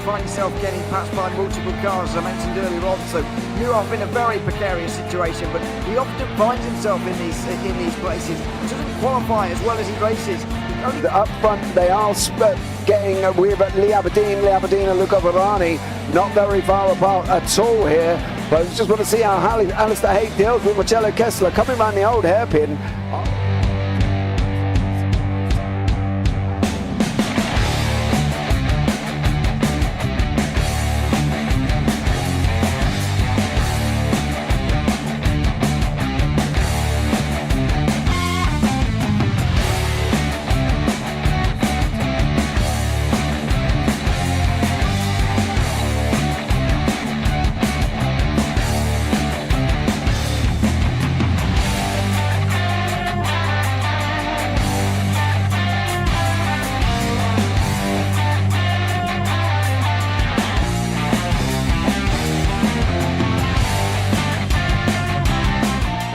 find yourself getting passed by multiple cars, as I mentioned earlier on. So you're off in a very precarious situation, but he often finds himself in these places. He doesn't qualify as well as he races. Up front, they are getting with Lee Aberdeen and Luca Varani not very far apart at all here. But I just want to see how Alistair Haig deals with Marcello Kessler coming around the old hairpin.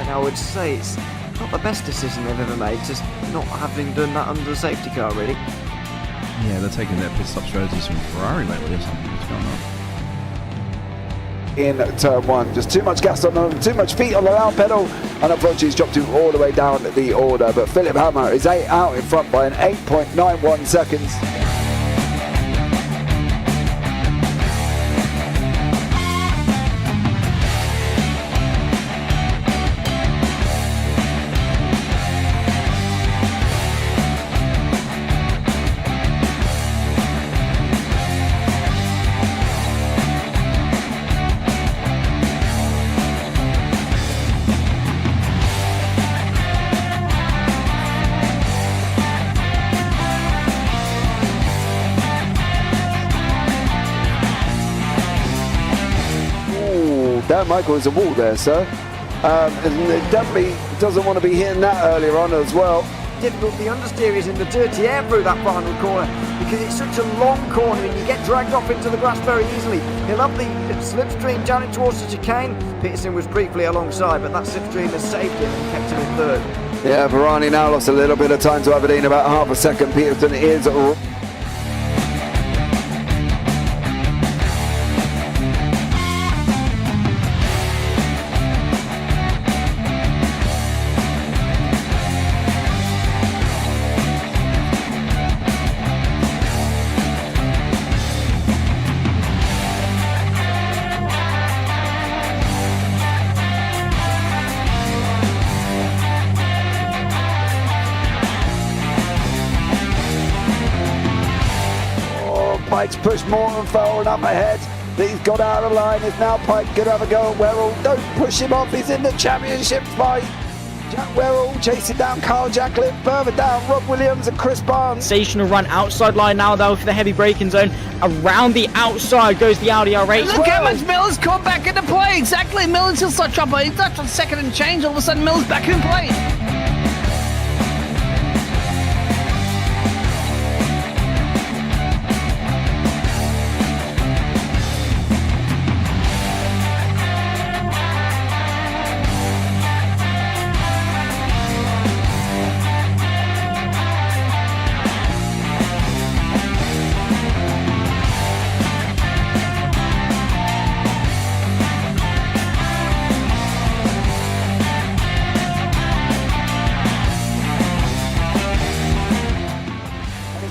I would say it's not the best decision they've ever made, just not having done that under the safety car, really. Yeah, they're taking their pit stop strategies from Ferrari lately or something. What's going on? In turn one, just too much gas on them, too much feet on the loud pedal, and unfortunately he's dropped him all the way down the order. But Philip Hammer is out in front by an 8.91 seconds. Dan Michael is a wall there, sir. And it definitely doesn't want to be hitting that earlier on as well. Difficult, the understeer is in the dirty air through that final corner because it's such a long corner and you get dragged off into the grass very easily. He'll have the slipstream down it towards the chicane. Peterson was briefly alongside, but that slipstream has saved him and kept him in third. Yeah, Varani now lost a little bit of time to Aberdeen, about half a second. Peterson is Pike's pushed Morton forward up ahead. He's got out of line. Is now Pike going to have a go at Werrell? Don't push him off. He's in the championship fight. Jack Werrell chasing down Carl Jacklin. Further down, Rob Williams and Chris Barnes. Sensational run outside line now though for the heavy braking zone. Around the outside goes the Audi R8. Look how much Miller's caught back into play. Exactly. Miller's still such trouble. He's left on second and change. All of a sudden, Miller's back in play.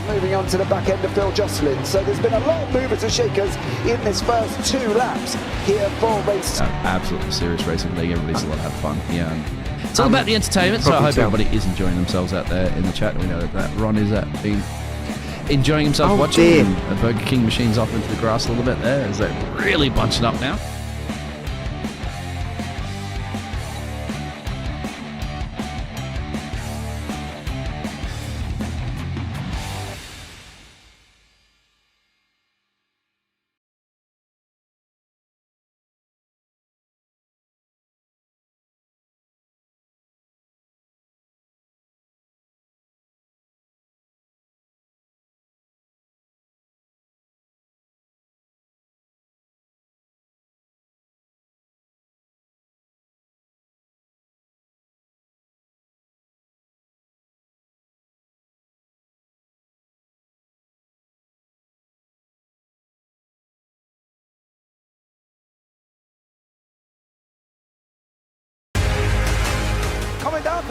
Moving on to the back end of Phil Jocelyn. So there's been a lot of movers and shakers in this first 2 laps here for race. Absolutely serious racing league. Everybody's a lot of fun. Yeah, it's all about the entertainment. So I hope everybody is enjoying themselves out there in the chat. We know that Ron is enjoying himself watching. The Burger King machine's off into the grass a little bit there. Is that really bunching up now?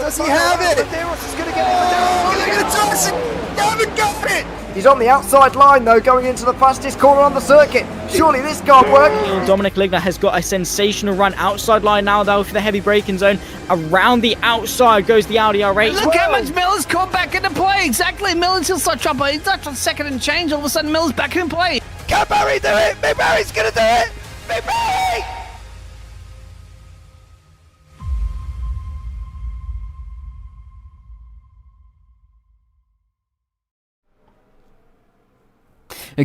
Does he have it? Medeiros is going to get it. They're going to toss it. They haven't got it. He's on the outside line though, going into the fastest corner on the circuit. Surely this can't work. Dominic Ligner has got a sensational run outside line now though for the heavy braking zone. Around the outside goes the Audi R8. Look how much Miller's caught back into play. Exactly. Miller's still such up. He's not on second and change. All of a sudden, Miller's back in play. Can Barry do it? Big Barry's going to do it. Big Barry.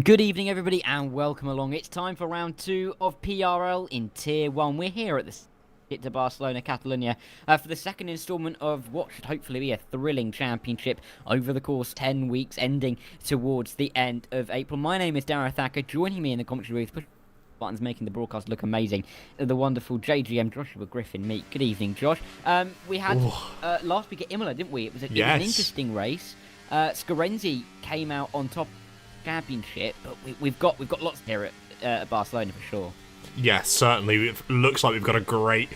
Good evening, everybody, and welcome along. It's time for round 2 of PRL in Tier 1. We're here at the Circuit de Barcelona, Catalunya, for the second instalment of what should hopefully be a thrilling championship over the course 10 weeks, ending towards the end of April. My name is Darragh Thacker. Joining me in the commentary booth, buttons making the broadcast look amazing, the wonderful JGM Joshua Griffin, Meek. Good evening, Josh. We had last week at Imola, didn't we? It was an interesting race. Scarenzi came out on top championship, but we've got lots here at Barcelona for sure. Yes, certainly. It looks like we've got a great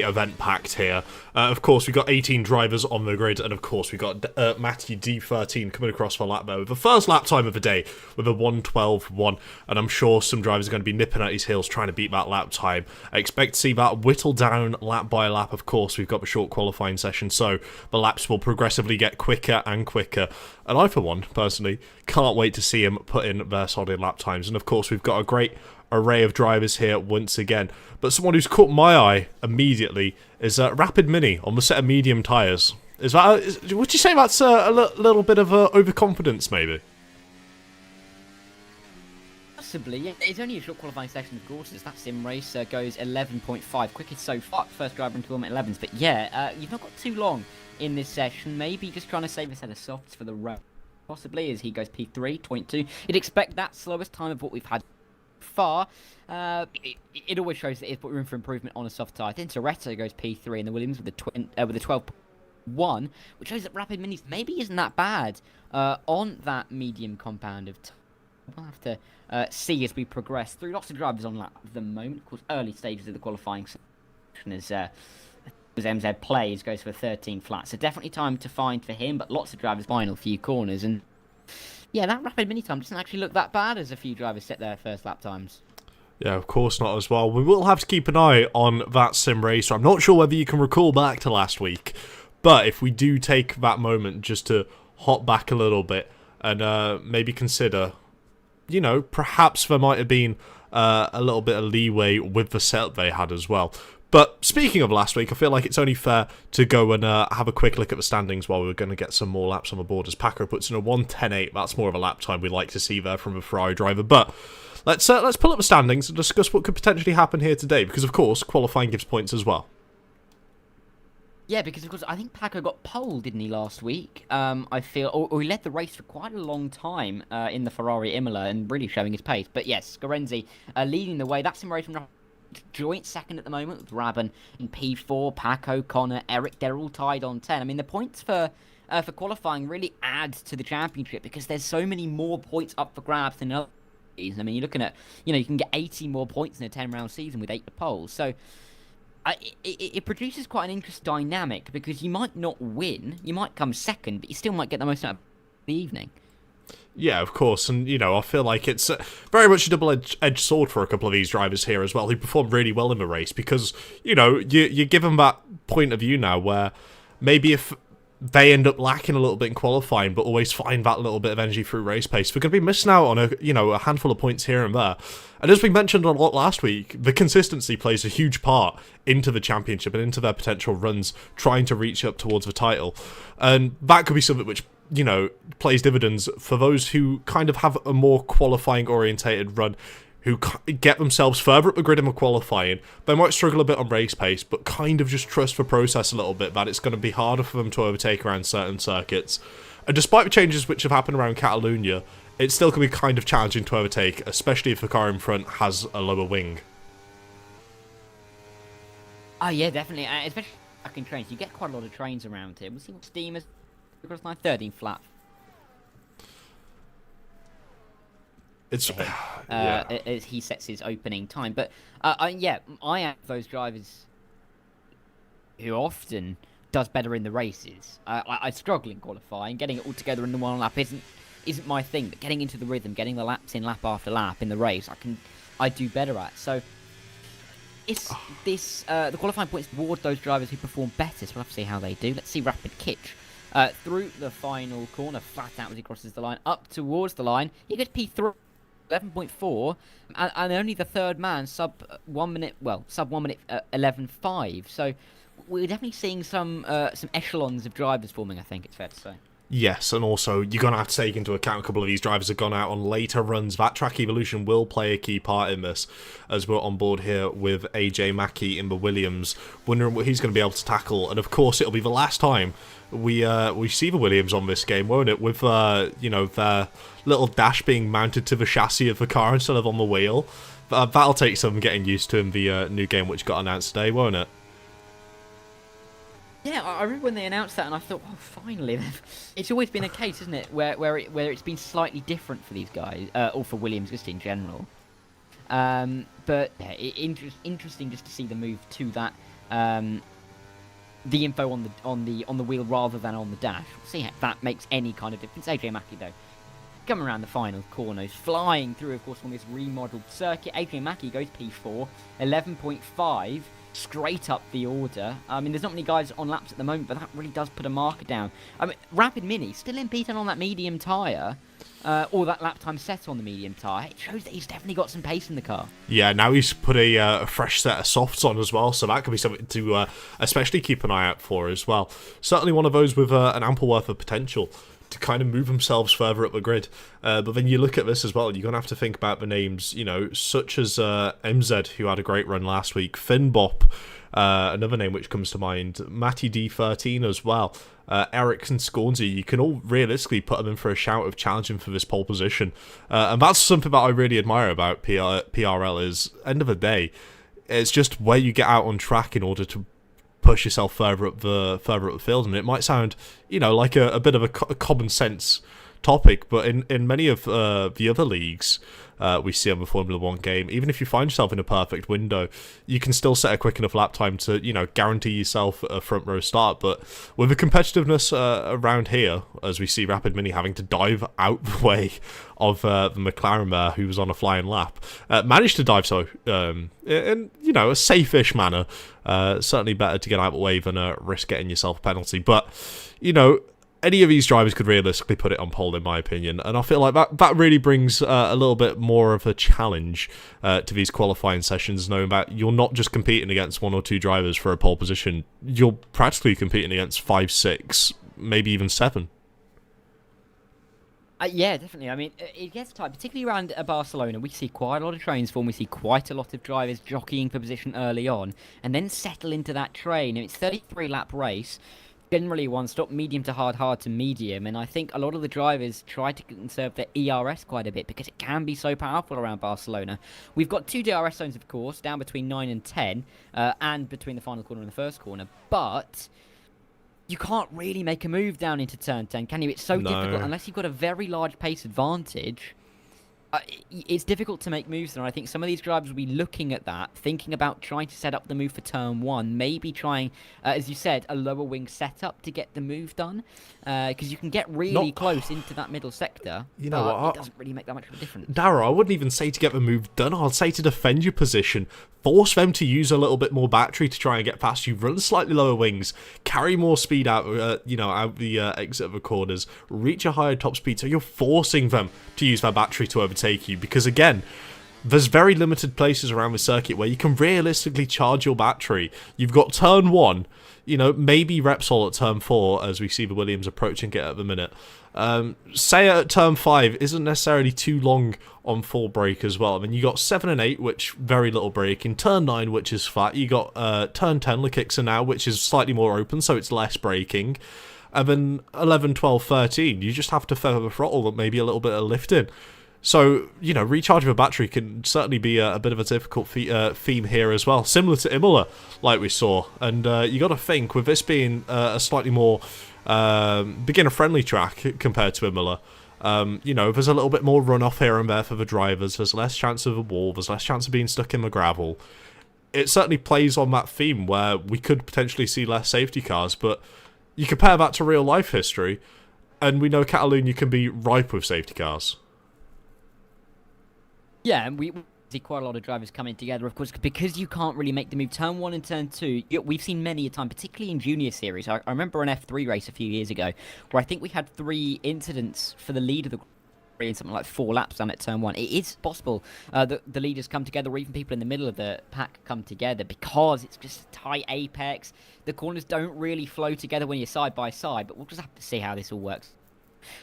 event packed here. Of course, we've got 18 drivers on the grid, and of course, we've got Matthew D13 coming across for lap there with the first lap time of the day with a 1:12.1, and I'm sure some drivers are going to be nipping at his heels trying to beat that lap time. I expect to see that whittled down lap by lap. Of course, we've got the short qualifying session, so the laps will progressively get quicker and quicker, and I, for one, personally, can't wait to see him put in their solid lap times. And of course, we've got a great array of drivers here once again, but someone who's caught my eye immediately is Rapid Mini on the set of medium tyres. Would you say that's a little bit of overconfidence, maybe? Possibly, yeah. It's only a short qualifying session, of course, as that sim race goes 11.5, quickest so far, first driver into 11s, but yeah, you've not got too long in this session, maybe just trying to save a set of softs for the road, possibly, as he goes P3.2. You'd expect that slowest time of what we've had far. It always shows that there's room for improvement on a soft tyre. Then Toretto goes P3 and the Williams with a 12.1, which shows that Rapid Minis maybe isn't that bad on that medium compound of time. We'll have to see as we progress through. Lots of drivers on lap at the moment. Of course, early stages of the qualifying section as MZ plays, goes for 13 flat. So definitely time to find for him, but lots of drivers final few corners. And yeah, that Rapid Mini time doesn't actually look that bad as a few drivers set their first lap times. Yeah, of course not as well. We will have to keep an eye on that sim race. I'm not sure whether you can recall back to last week, but if we do take that moment just to hop back a little bit and maybe consider, you know, perhaps there might have been a little bit of leeway with the setup they had as well. But speaking of last week, I feel like it's only fair to go and have a quick look at the standings while we're going to get some more laps on the board as Packer puts in a 1:10.8. That's more of a lap time we'd like to see there from a Ferrari driver. But let's pull up the standings and discuss what could potentially happen here today, because of course qualifying gives points as well. Yeah, because of course I think Paco got pole, didn't he, last week? I feel, or he led the race for quite a long time in the Ferrari Imola and really showing his pace. But yes, Scarenzi leading the way. That's in race from joint second at the moment with Rabin in P4, Paco, Connor, Eric. They're all tied on 10. I mean, the points for qualifying really add to the championship because there's so many more points up for grabs than other seasons. I mean, you're looking at, you can get 80 more points in a 10-round season with 8 poles. So it produces quite an interesting dynamic because you might not win, you might come second, but you still might get the most out of the evening. Yeah, of course, and, I feel like it's very much a double-edged sword for a couple of these drivers here as well, who performed really well in the race, because, you give them that point of view now where maybe if they end up lacking a little bit in qualifying, but always find that little bit of energy through race pace, we're going to be missing out on a handful of points here and there. And as we mentioned a lot last week, the consistency plays a huge part into the championship and into their potential runs trying to reach up towards the title. And that could be something which, plays dividends for those who kind of have a more qualifying orientated run, who get themselves further up the grid in the qualifying. They might struggle a bit on race pace, but kind of just trust the process a little bit, that it's going to be harder for them to overtake around certain circuits. And despite the changes which have happened around Catalunya, it's still going to be kind of challenging to overtake, especially if the car in front has a lower wing. Oh yeah, definitely, especially in trains. You get quite a lot of trains around here. We'll see what Steam is. 13 flat. It's as he sets his opening time, but I have those drivers who often does better in the races. I struggle in qualifying. Getting it all together in the one lap isn't my thing. But getting into the rhythm, getting the laps in lap after lap in the race, I do better at. So it's the qualifying points reward those drivers who perform better. So we'll have to see how they do. Let's see Rapid Kitch. Through the final corner, flat out as he crosses the line, up towards the line. He gets P3, 11.4, and only the third man sub 1 minute 11.5. So we're definitely seeing some echelons of drivers forming, I think it's fair to say. Yes, and also you're going to have to take into account a couple of these drivers have gone out on later runs. That track evolution will play a key part in this, as we're on board here with AJ Mackey in the Williams, wondering what he's going to be able to tackle. And of course, it'll be the last time we see the Williams on this game, won't it? With their little dash being mounted to the chassis of the car instead of on the wheel. That'll take some getting used to in the new game which got announced today, won't it? Yeah, I remember when they announced that, and I thought, oh, finally. It's always been a case, isn't it, where it's been slightly different for these guys, or for Williams just in general. But yeah, interesting just to see the move to that, the info on the wheel rather than on the dash. We'll see if that makes any kind of difference. AJ Mackey though, coming around the final corners, flying through, of course, on this remodeled circuit. AJ Mackey goes P4, 11.5. Straight up the order. I mean, there's not many guys on laps at the moment, but that really does put a marker down. I mean, Rapid Mini still in P10 on that medium tyre, or that lap time set on the medium tyre. It shows that he's definitely got some pace in the car. Yeah, now he's put a fresh set of softs on as well, so that could be something to especially keep an eye out for as well. Certainly one of those with an ample worth of potential to kind of move themselves further up the grid. But then you look at this as well, you're going to have to think about the names, such as MZ, who had a great run last week, Finbop, another name which comes to mind, Matty D13 as well, Ericsson Scornsey. You can all realistically put them in for a shout of challenging for this pole position. And that's something that I really admire about PRL is, end of the day, it's just where you get out on track in order to push yourself further up the field. And it might sound, like a bit of a common sense topic, but in many of the other leagues we see on the Formula 1 game, even if you find yourself in a perfect window, you can still set a quick enough lap time to, guarantee yourself a front row start. But with the competitiveness around here, as we see Rapid Mini having to dive out the way of the McLaren there, who was on a flying lap, managed to dive so in a safe-ish manner. Certainly better to get out of the way than risk getting yourself a penalty. But, any of these drivers could realistically put it on pole, in my opinion, and I feel like that really brings a little bit more of a challenge to these qualifying sessions, knowing that you're not just competing against one or two drivers for a pole position, you're practically competing against 5, 6, maybe even 7. Yeah, definitely. I mean, it gets tight, particularly around Barcelona. We see quite a lot of trains form. We see quite a lot of drivers jockeying for position early on, and then settle into that train. And it's 33-lap race. Generally one stop, medium to hard to medium, and I think a lot of the drivers try to conserve their ERS quite a bit because it can be so powerful around Barcelona. We've got 2 DRS zones, of course, down between 9 and 10, and between the final corner and the first corner, but you can't really make a move down into turn 10, can you? It's so difficult unless you've got a very large pace advantage. It's difficult to make moves there. I think some of these drivers will be looking at that, thinking about trying to set up the move for turn 1, maybe trying, as you said, a lower wing setup to get the move done, because you can get really close into that middle sector. It doesn't really make that much of a difference. Darragh, I wouldn't even say to get the move done. I'd say to defend your position, force them to use a little bit more battery to try and get past you, run slightly lower wings, carry more speed out, out the exit of the corners, reach a higher top speed, so you're forcing them to use their battery to overtake you, because again, there's very limited places around the circuit where you can realistically charge your battery. You've got turn 1, maybe Repsol at turn 4, as we see the Williams approaching it at the minute. Say at turn 5 isn't necessarily too long on full brake as well. I mean, you got 7 and 8, which very little braking. Turn 9, which is flat. You got turn 10, Lekixer now, which is slightly more open, so it's less braking. And then 11, 12, 13, you just have to feather the throttle with maybe a little bit of lift in. So, recharging a battery can certainly be a bit of a difficult theme here as well. Similar to Imola, like we saw. And you got to think, with this being a slightly more beginner-friendly track compared to Imola, there's a little bit more runoff here and there for the drivers. There's less chance of a wall. There's less chance of being stuck in the gravel. it certainly plays on that theme where we could potentially see less safety cars, but you compare that to real life history, and we know Catalunya can be ripe with safety cars. Yeah, and we see quite a lot of drivers coming together, of course, because you can't really make the move. Turn 1 and Turn 2, we've seen many a time, particularly in Junior Series. I remember an F3 race a few years ago where I think we had 3 incidents for the lead of the in something like 4 laps down at Turn 1. It is possible that the leaders come together, or even people in the middle of the pack come together, because it's just a tight apex. The corners don't really flow together when you're side by side, but we'll just have to see how this all works.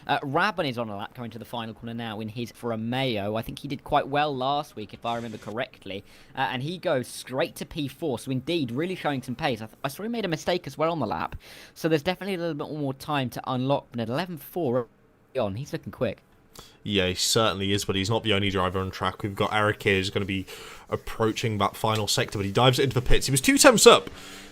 Rabban is on a lap going to the final corner now in his Romeo. I think he did quite well last week, if I remember correctly. And he goes straight to P4, so indeed, really showing some pace. I saw he made a mistake as well on the lap, so there's definitely a little bit more time to unlock. But at 11.4 on, he's looking quick. Yeah, he certainly is, but he's not the only driver on track. We've got Eric here who's going to be approaching that final sector, but he dives into the pits. He was 2 temps up,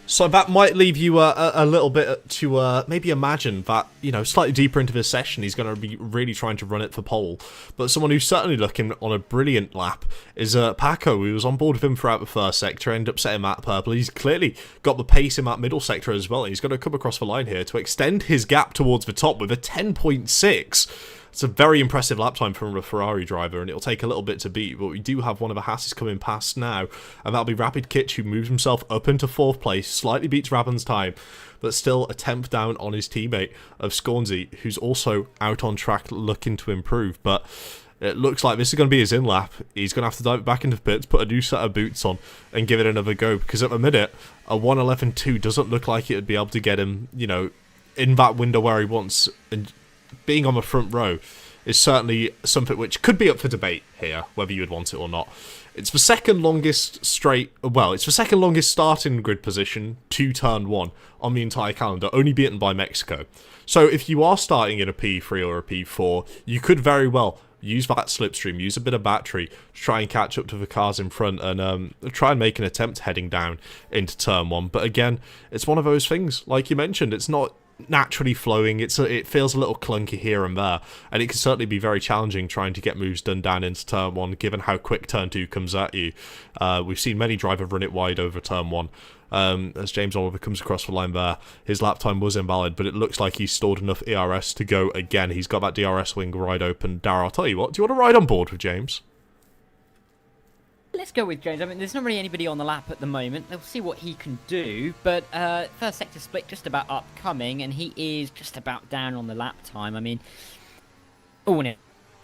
so that might leave you a little bit to maybe imagine that, you know, slightly deeper into this session, he's going to be really trying to run it for pole. But someone who's certainly looking on a brilliant lap is Paco, who was on board with him throughout the first sector, ended up setting that purple. He's clearly got the pace in that middle sector as well. He's going to come across the line here to extend his gap towards the top with a 10.6. It's a very impressive lap time from a Ferrari driver, and it'll take a little bit to beat, but we do have one of the Hasses coming past now, and that'll be Rapid Kitch, who moves himself up into 4th place, slightly beats Rabban's time, but still a tenth down on his teammate of Scornsy, who's also out on track looking to improve. But it looks like this is going to be his in-lap. He's going to have to dive back into the pits, put a new set of boots on, and give it another go, because at the minute, a 1:11.2 doesn't look like it would be able to get him, you know, in that window where he wants, and being on the front row is certainly something which could be up for debate here, whether you would want it or not. It's the second longest it's the second longest starting grid position to Turn 1 on the entire calendar, only beaten by Mexico. So if you are starting in a P3 or a P4, you could very well use that slipstream, use a bit of battery to try and catch up to the cars in front, and try and make an attempt heading down into Turn 1. But again, it's one of those things, like you mentioned, it's not naturally flowing. It feels a little clunky here and there, and it can certainly be very challenging trying to get moves done down into Turn 1, given how quick Turn 2 comes at you. We've seen many drivers run it wide over Turn 1. As James Oliver comes across the line there, his lap time was invalid, but it looks like he's stored enough ERS to go again. He's got that DRS wing wide open. Darragh, I'll tell you what, do you want to ride on board with James? Let's go with James. I mean, there's not really anybody on the lap at the moment. We'll see what he can do. But first sector split just about upcoming, and he is just about down on the lap time. I mean, no, it's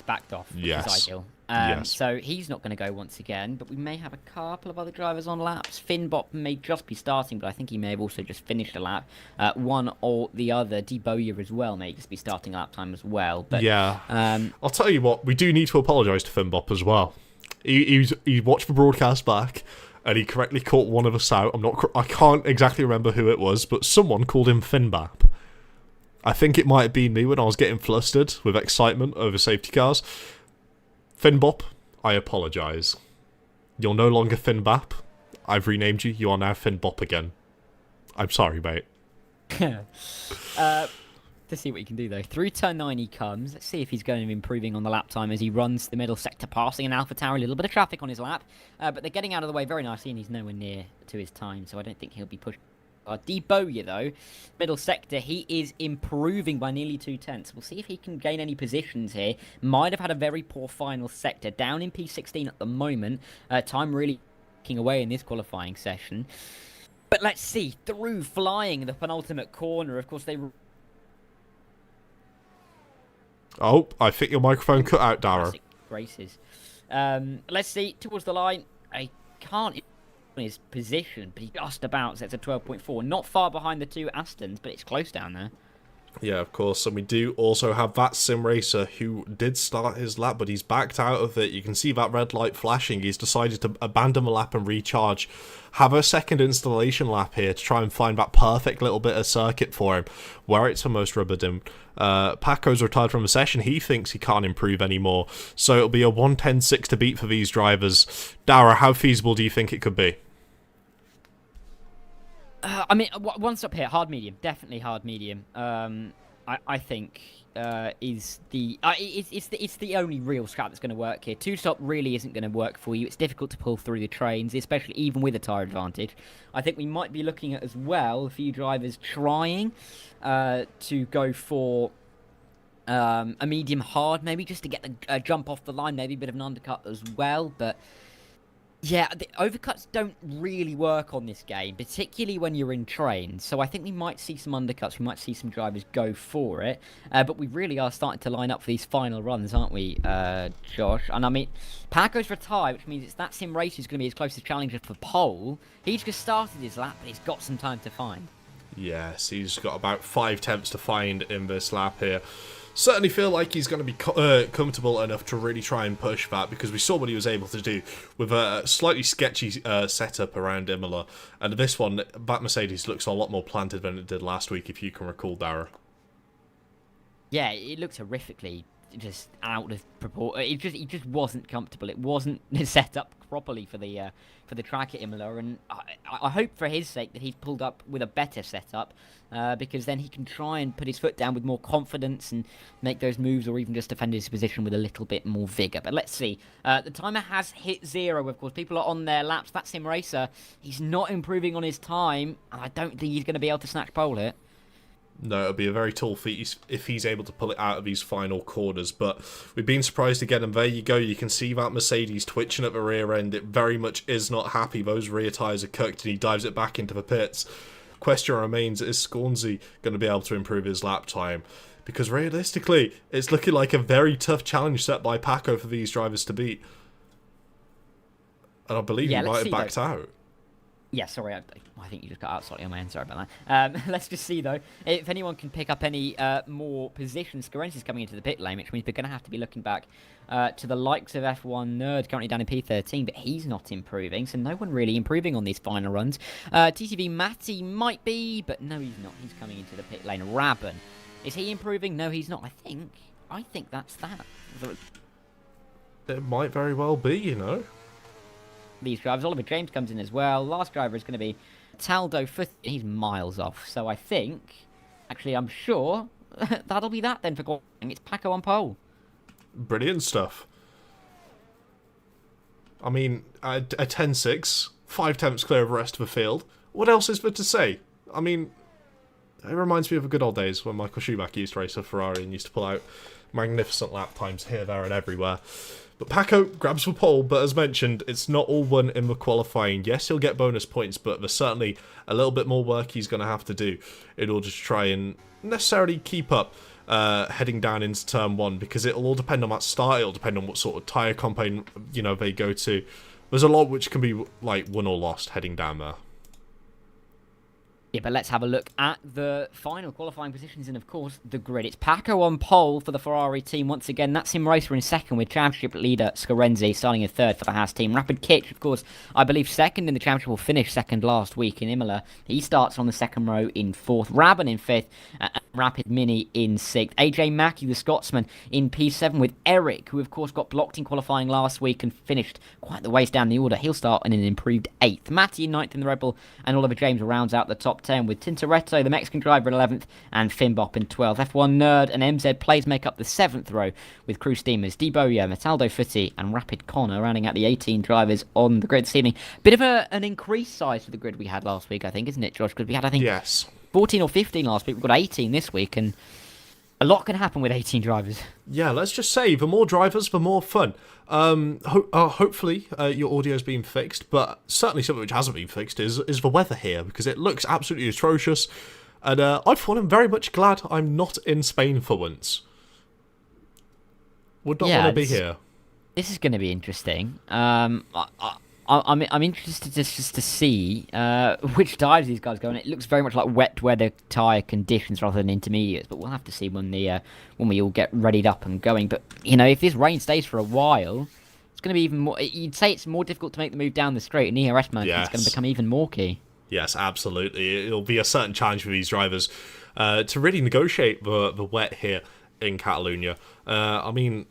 backed off, which is ideal. Yes. So he's not going to go once again, but we may have a couple of other drivers on laps. Finbop may just be starting, but I think he may have also just finished a lap. One or the other. Deboya as well may just be starting a lap time as well. But, yeah. I'll tell you what, we do need to apologise to Finbop as well. He watched the broadcast back, and he correctly caught one of us out. I can't exactly remember who it was, but someone called him Finbap. I think it might have been me when I was getting flustered with excitement over safety cars. Finbop, I apologise. You're no longer Finbap. I've renamed you. You are now Finbop again. I'm sorry, mate. Let's see what he can do, though. Through Turn 9 he comes. Let's see if he's going to be improving on the lap time as he runs the middle sector, passing an Alpha Tower. A little bit of traffic on his lap, but they're getting out of the way very nicely, and he's nowhere near to his time, so I don't think he'll be pushed. Deboya, though, middle sector, he is improving by nearly 2/10. We'll see if he can gain any positions here. Might have had a very poor final sector. Down in P16 at the moment. Time really taking away in this qualifying session. But let's see. Through flying the penultimate corner, of course, they... Oh, I think your microphone cut out, Darragh. Races. Let's see. Towards the line. I can't... his position, but he just about sets a 12.4. Not far behind the 2 Astons, but it's close down there. Yeah, of course. And we do also have that sim racer who did start his lap, but he's backed out of it. You can see that red light flashing. He's decided to abandon the lap and recharge. Have a second installation lap here to try and find that perfect little bit of circuit for him, where it's the most rubbered in. Paco's retired from the session. He thinks he can't improve anymore. So it'll be a 1:10.6 to beat for these drivers. Darragh, how feasible do you think it could be? I mean, one stop here, hard medium, definitely hard medium. I think is it's the only real strat that's going to work here. Two-stop really isn't going to work for you. It's difficult to pull through the trains, especially even with a tyre advantage. I think we might be looking at as well a few drivers trying to go for a medium hard, maybe just to get a jump off the line, maybe a bit of an undercut as well. But yeah, the overcuts don't really work on this game, particularly when you're in trains. So I think we might see some undercuts. We might see some drivers go for it. But we really are starting to line up for these final runs, aren't we, Josh? And I mean, Paco's retired, which means it's that sim race who's going to be his closest challenger for pole. He's just started his lap, but he's got some time to find. Yes, he's got about 5 attempts to find in this lap here. Certainly feel like he's going to be comfortable enough to really try and push that, because we saw what he was able to do with a slightly sketchy setup around Imola. And this one, that Mercedes looks a lot more planted than it did last week, if you can recall, Darragh. Yeah, it looked horrifically just out of proportion. It just wasn't comfortable. It wasn't set up properly for the track at Imola, and I hope for his sake that he's pulled up with a better setup, because then he can try and put his foot down with more confidence and make those moves, or even just defend his position with a little bit more vigour. But let's see. The timer has hit 0, of course. People are on their laps. That sim racer, he's not improving on his time, and I don't think he's going to be able to snatch pole it. No, it'll be a very tall feat if he's able to pull it out of these final corners, but we've been surprised again, and there you go. You can see that Mercedes twitching at the rear end. It very much is not happy. Those rear tyres are cooked, and he dives it back into the pits. Question remains, is Scornsey going to be able to improve his lap time? Because realistically, it's looking like a very tough challenge set by Paco for these drivers to beat. And I believe he might have backed out. Yeah, sorry, I think you just got out slightly on my end. Sorry about that. Let's just see, though, if anyone can pick up any more positions. Scorenzi's coming into the pit lane, which means we're going to have to be looking back to the likes of F1 Nerd, currently down in P13, but he's not improving, so no one really improving on these final runs. TCV Matty might be, but no, he's not. He's coming into the pit lane. Rabin, is he improving? No, he's not. I think that's that. It might very well be, you know. These drivers. Oliver James comes in as well. Last driver is going to be Taldo Futh. He's miles off. So I think, actually, I'm sure that'll be that then for qualifying. It's Paco on pole. Brilliant stuff. I mean, a 10-6, 5 tenths clear of the rest of the field. What else is there to say? I mean, it reminds me of the good old days when Michael Schumacher used to race a Ferrari and used to pull out magnificent lap times here, there, and everywhere. But Paco grabs the pole, but as mentioned, it's not all won in the qualifying. Yes, he'll get bonus points, but there's certainly a little bit more work he's going to have to do in order to try and necessarily keep up heading down into turn 1, because it'll all depend on that start. It'll depend on what sort of tyre compound, they go to. There's a lot which can be like won or lost heading down there. Yeah, but let's have a look at the final qualifying positions and, of course, the grid. It's Paco on pole for the Ferrari team once again. That's Sim Racer in second with championship leader Scorenzi starting in third for the Haas team. Rapid Kitch, of course, I believe second in the championship, will finish second last week in Imola. He starts on the second row in fourth. Rabin in fifth. Rapid Mini in sixth. AJ Mackey, the Scotsman, in P7 with Eric, who, of course, got blocked in qualifying last week and finished quite the ways down the order. He'll start in an improved eighth. Matty in ninth in the Red Bull, and Oliver James rounds out the top 10 with Tintoretto, the Mexican driver, in 11th, and Finbop in 12th. F1 Nerd and MZ Plays make up the 7th row, with Crew Steamers, Deboya, Metaldo Footy, and Rapid Connor rounding out the 18 drivers on the grid this evening. Bit of an increased size for the grid we had last week, I think, isn't it, Josh? Because we had, I think, yes, 14 or 15 last week. We've got 18 this week, and a lot can happen with 18 drivers. Yeah, let's just say, the more drivers, the more fun. Hopefully your audio's been fixed, but certainly something which hasn't been fixed is the weather here, because it looks absolutely atrocious, and I'm very much glad I'm not in Spain for once. Would not want to be here. This is going to be interesting. I'm interested just to see which tyres these guys go on. It looks very much like wet weather tyre conditions rather than intermediates, but we'll have to see when we all get readied up and going. But if this rain stays for a while, it's going to be even more. You'd say it's more difficult to make the move down the straight, and ERS management is going to become even more key. Yes, absolutely. It'll be a certain challenge for these drivers to really negotiate the wet here in Catalunya. I mean,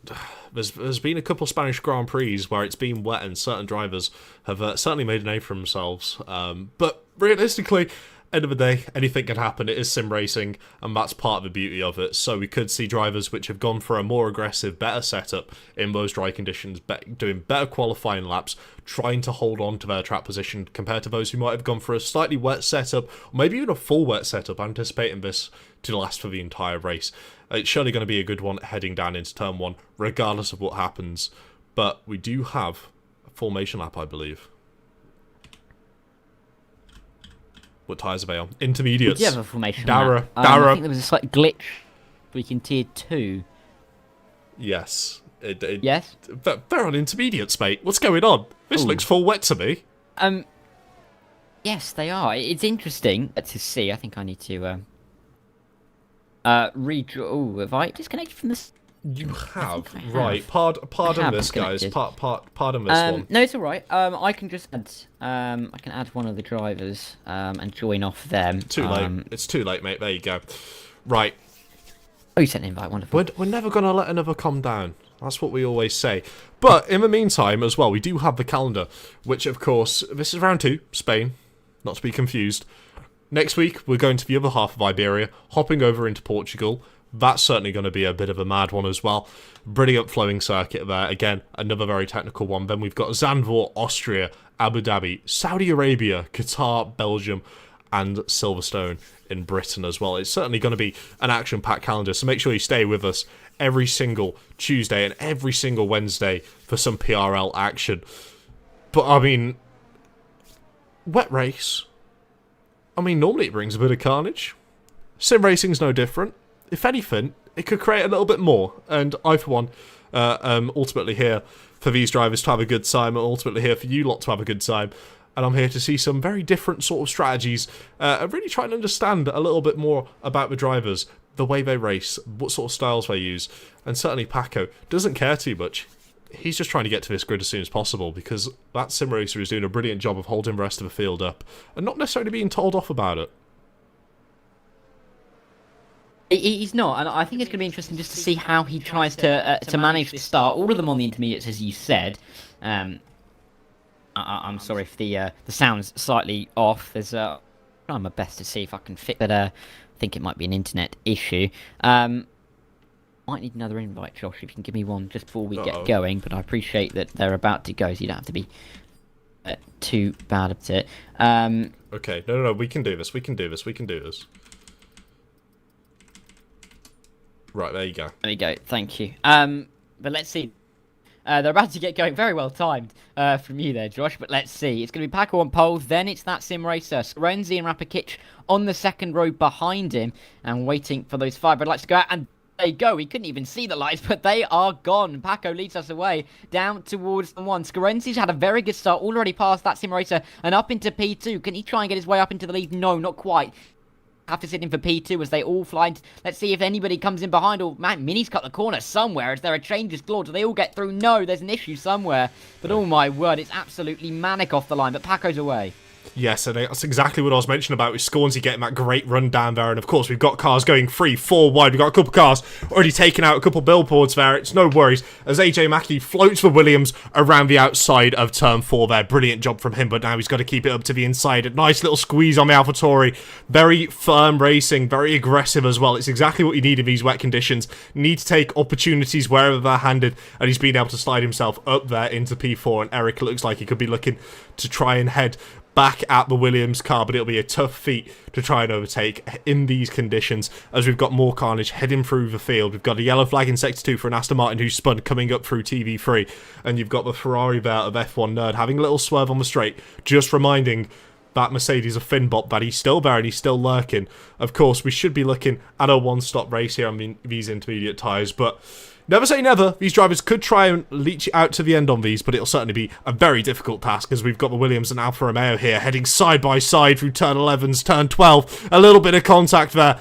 there's been a couple of Spanish Grand Prix where it's been wet and certain drivers have certainly made a name for themselves. But realistically, end of the day, anything can happen. It is sim racing, and that's part of the beauty of it. So we could see drivers which have gone for a more aggressive, better setup in those dry conditions, doing better qualifying laps, trying to hold on to their track position compared to those who might have gone for a slightly wet setup, or maybe even a full wet setup, anticipating this to last for the entire race. It's surely going to be a good one heading down into turn 1, regardless of what happens. But we do have a formation lap, I believe. What tyres are they on? Intermediates. We do have a formation Darragh. I think there was a slight glitch in Tier 2. Yes. Yes? They're on intermediates, mate. What's going on? This looks full wet to me. Yes, they are. It's interesting to see. I think I need to redraw. Oh, have I disconnected from this? You have. Right. Pardon this, guys. Pardon this one. No, it's all right. I can just add. I can add one of the drivers and join off them. Too late. It's too late, mate. There you go. Right. Oh, you sent an invite. Wonderful. We're never going to let another calm down. That's what we always say. But in the meantime, as well, we do have the calendar, which, of course, this is round 2, Spain, not to be confused. Next week, we're going to the other half of Iberia, hopping over into Portugal. That's certainly going to be a bit of a mad one as well. Brilliant flowing circuit there. Again, another very technical one. Then we've got Zandvoort, Austria, Abu Dhabi, Saudi Arabia, Qatar, Belgium, and Silverstone in Britain as well. It's certainly going to be an action-packed calendar, so make sure you stay with us every single Tuesday and every single Wednesday for some PRL action. But, I mean, wet race. I mean, normally it brings a bit of carnage. Sim racing's no different. If anything, it could create a little bit more. And I, for one, ultimately here for these drivers to have a good time, and ultimately here for you lot to have a good time. And I'm here to see some very different sort of strategies, and really trying to understand a little bit more about the drivers, the way they race, what sort of styles they use. And certainly Paco doesn't care too much. He's just trying to get to this grid as soon as possible, because that sim racer is doing a brilliant job of holding the rest of the field up and not necessarily being told off about it. He's not, and I think it's going to be interesting just to see how he tries to manage to start all of them on the intermediates, as you said. I'm sorry if the sound's slightly off. There's trying my best to see if I can fix it. I think it might be an internet issue. Might need another invite, Josh, if you can give me one just before we get going. But I appreciate that they're about to go, so you don't have to be too bad at it. Okay, no, we can do this. We can do this. Right, there you go. There you go. Thank you. But let's see. They're about to get going. Very well timed from you there, Josh. But let's see. It's going to be Paco on pole. Then it's that sim racer. Scorenzi and Rapakic on the second row behind him and waiting for those 5 red lights to go out. And there you go. We couldn't even see the lights, but they are gone. Paco leads us away down towards the 1. Scorenzi's had a very good start. Already past that sim racer and up into P2. Can he try and get his way up into the lead? No, not quite. Have to sit in for P2 as they all fly. Let's see if anybody comes in behind. Oh, man, Mini's cut the corner somewhere. Is there a change of claw? Do they all get through? No, there's an issue somewhere. But oh my word, it's absolutely manic off the line. But Paco's away. Yes, and that's exactly what I was mentioning about with Scornsy getting that great run down there. And of course, we've got cars going 3-4 wide. We've got a couple of cars already taking out a couple of billboards there. It's no worries as AJ Mackey floats for Williams around the outside of turn 4 there. Brilliant job from him, but now he's got to keep it up to the inside. A nice little squeeze on the AlphaTauri. Very firm racing, very aggressive as well. It's exactly what you need in these wet conditions. Need to take opportunities wherever they're handed, and he's been able to slide himself up there into P4. And Eric looks like he could be looking to try and head back at the Williams car, but it'll be a tough feat to try and overtake in these conditions as we've got more carnage heading through the field. We've got a yellow flag in Sector 2 for an Aston Martin who's spun coming up through TV3, and you've got the Ferrari there of F1 Nerd having a little swerve on the straight, just reminding that Mercedes of Finbot that he's still there and he's still lurking. Of course, we should be looking at a one-stop race here on these intermediate tyres, but never say never. These drivers could try and leech it out to the end on these, but it'll certainly be a very difficult task as we've got the Williams and Alfa Romeo here heading side by side through turn 11s, turn 12. A little bit of contact there.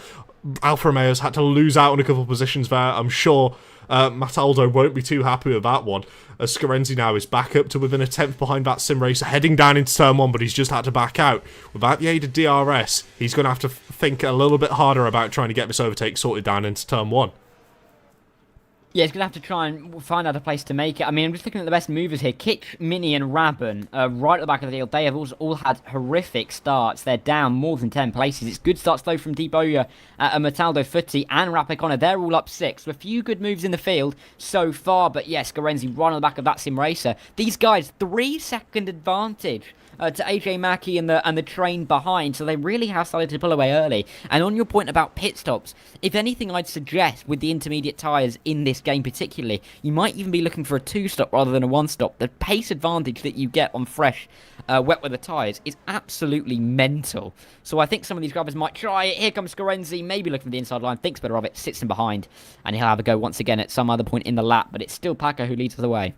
Alfa Romeo's had to lose out on a couple of positions there. I'm sure Mataldo won't be too happy with that one, as Scorenzi now is back up to within a 10th behind that sim racer heading down into turn 1, but he's just had to back out. Without the aid of DRS, he's going to have to think a little bit harder about trying to get this overtake sorted down into turn 1. Yeah, he's going to have to try and find out a place to make it. I mean, I'm just looking at the best movers here. Kitch, Mini, and Rabin, right at the back of the field. They have all had horrific starts. They're down more than 10 places. It's good starts, though, from Deboya, Mataldo, Footy, and Rapicona. They're all up 6. So a few good moves in the field so far. But yes, Scarenzi right on the back of that sim racer. These guys, 3-second advantage to AJ Mackey and the train behind, so they really have started to pull away early. And on your point about pit stops, if anything, I'd suggest with the intermediate tyres in this game particularly, you might even be looking for a 2-stop rather than a 1-stop. The pace advantage that you get on fresh wet weather tyres is absolutely mental. So I think some of these drivers might try it. Here comes Scarenzi, maybe looking for the inside line, thinks better of it, sits in behind, and he'll have a go once again at some other point in the lap, but it's still Packer who leads the way.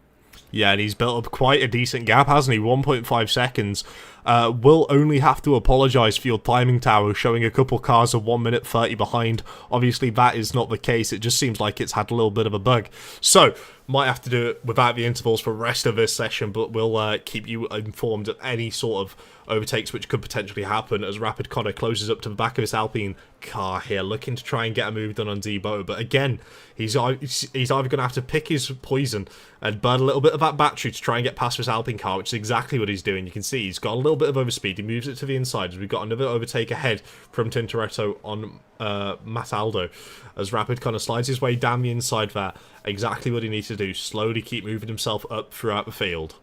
Yeah, and he's built up quite a decent gap, hasn't he? 1.5 seconds. Will only have to apologise for your timing tower showing a couple cars of 1 minute 30 behind. Obviously, that is not the case. It just seems like it's had a little bit of a bug. So, might have to do it without the intervals for the rest of this session, but we'll keep you informed of any sort of overtakes which could potentially happen as Rapid Connor closes up to the back of his Alpine car here, looking to try and get a move done on Debo. But again, he's either going to have to pick his poison and burn a little bit of that battery to try and get past his Alpine car, which is exactly what he's doing. You can see he's got a little bit of overspeed. He moves it to the inside as we've got another overtake ahead from Tintoretto on Mataldo as Rapid Connor slides his way down the inside there. Exactly what he needs to do. Slowly keep moving himself up throughout the field.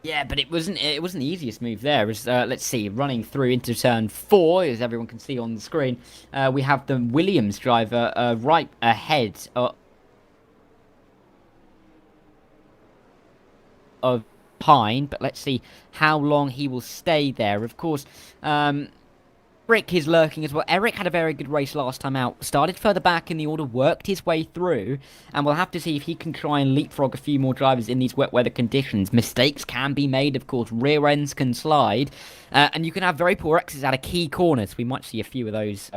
Yeah, but it wasn't the easiest move there. As let's see, running through into turn 4, as everyone can see on the screen, we have the Williams driver right ahead of Pine. But let's see how long he will stay there. Of course, Eric is lurking as well. Eric had a very good race last time out. Started further back in the order, worked his way through, and we'll have to see if he can try and leapfrog a few more drivers in these wet weather conditions. Mistakes can be made, of course. Rear ends can slide, and you can have very poor exits out of key corners. We might see a few of those.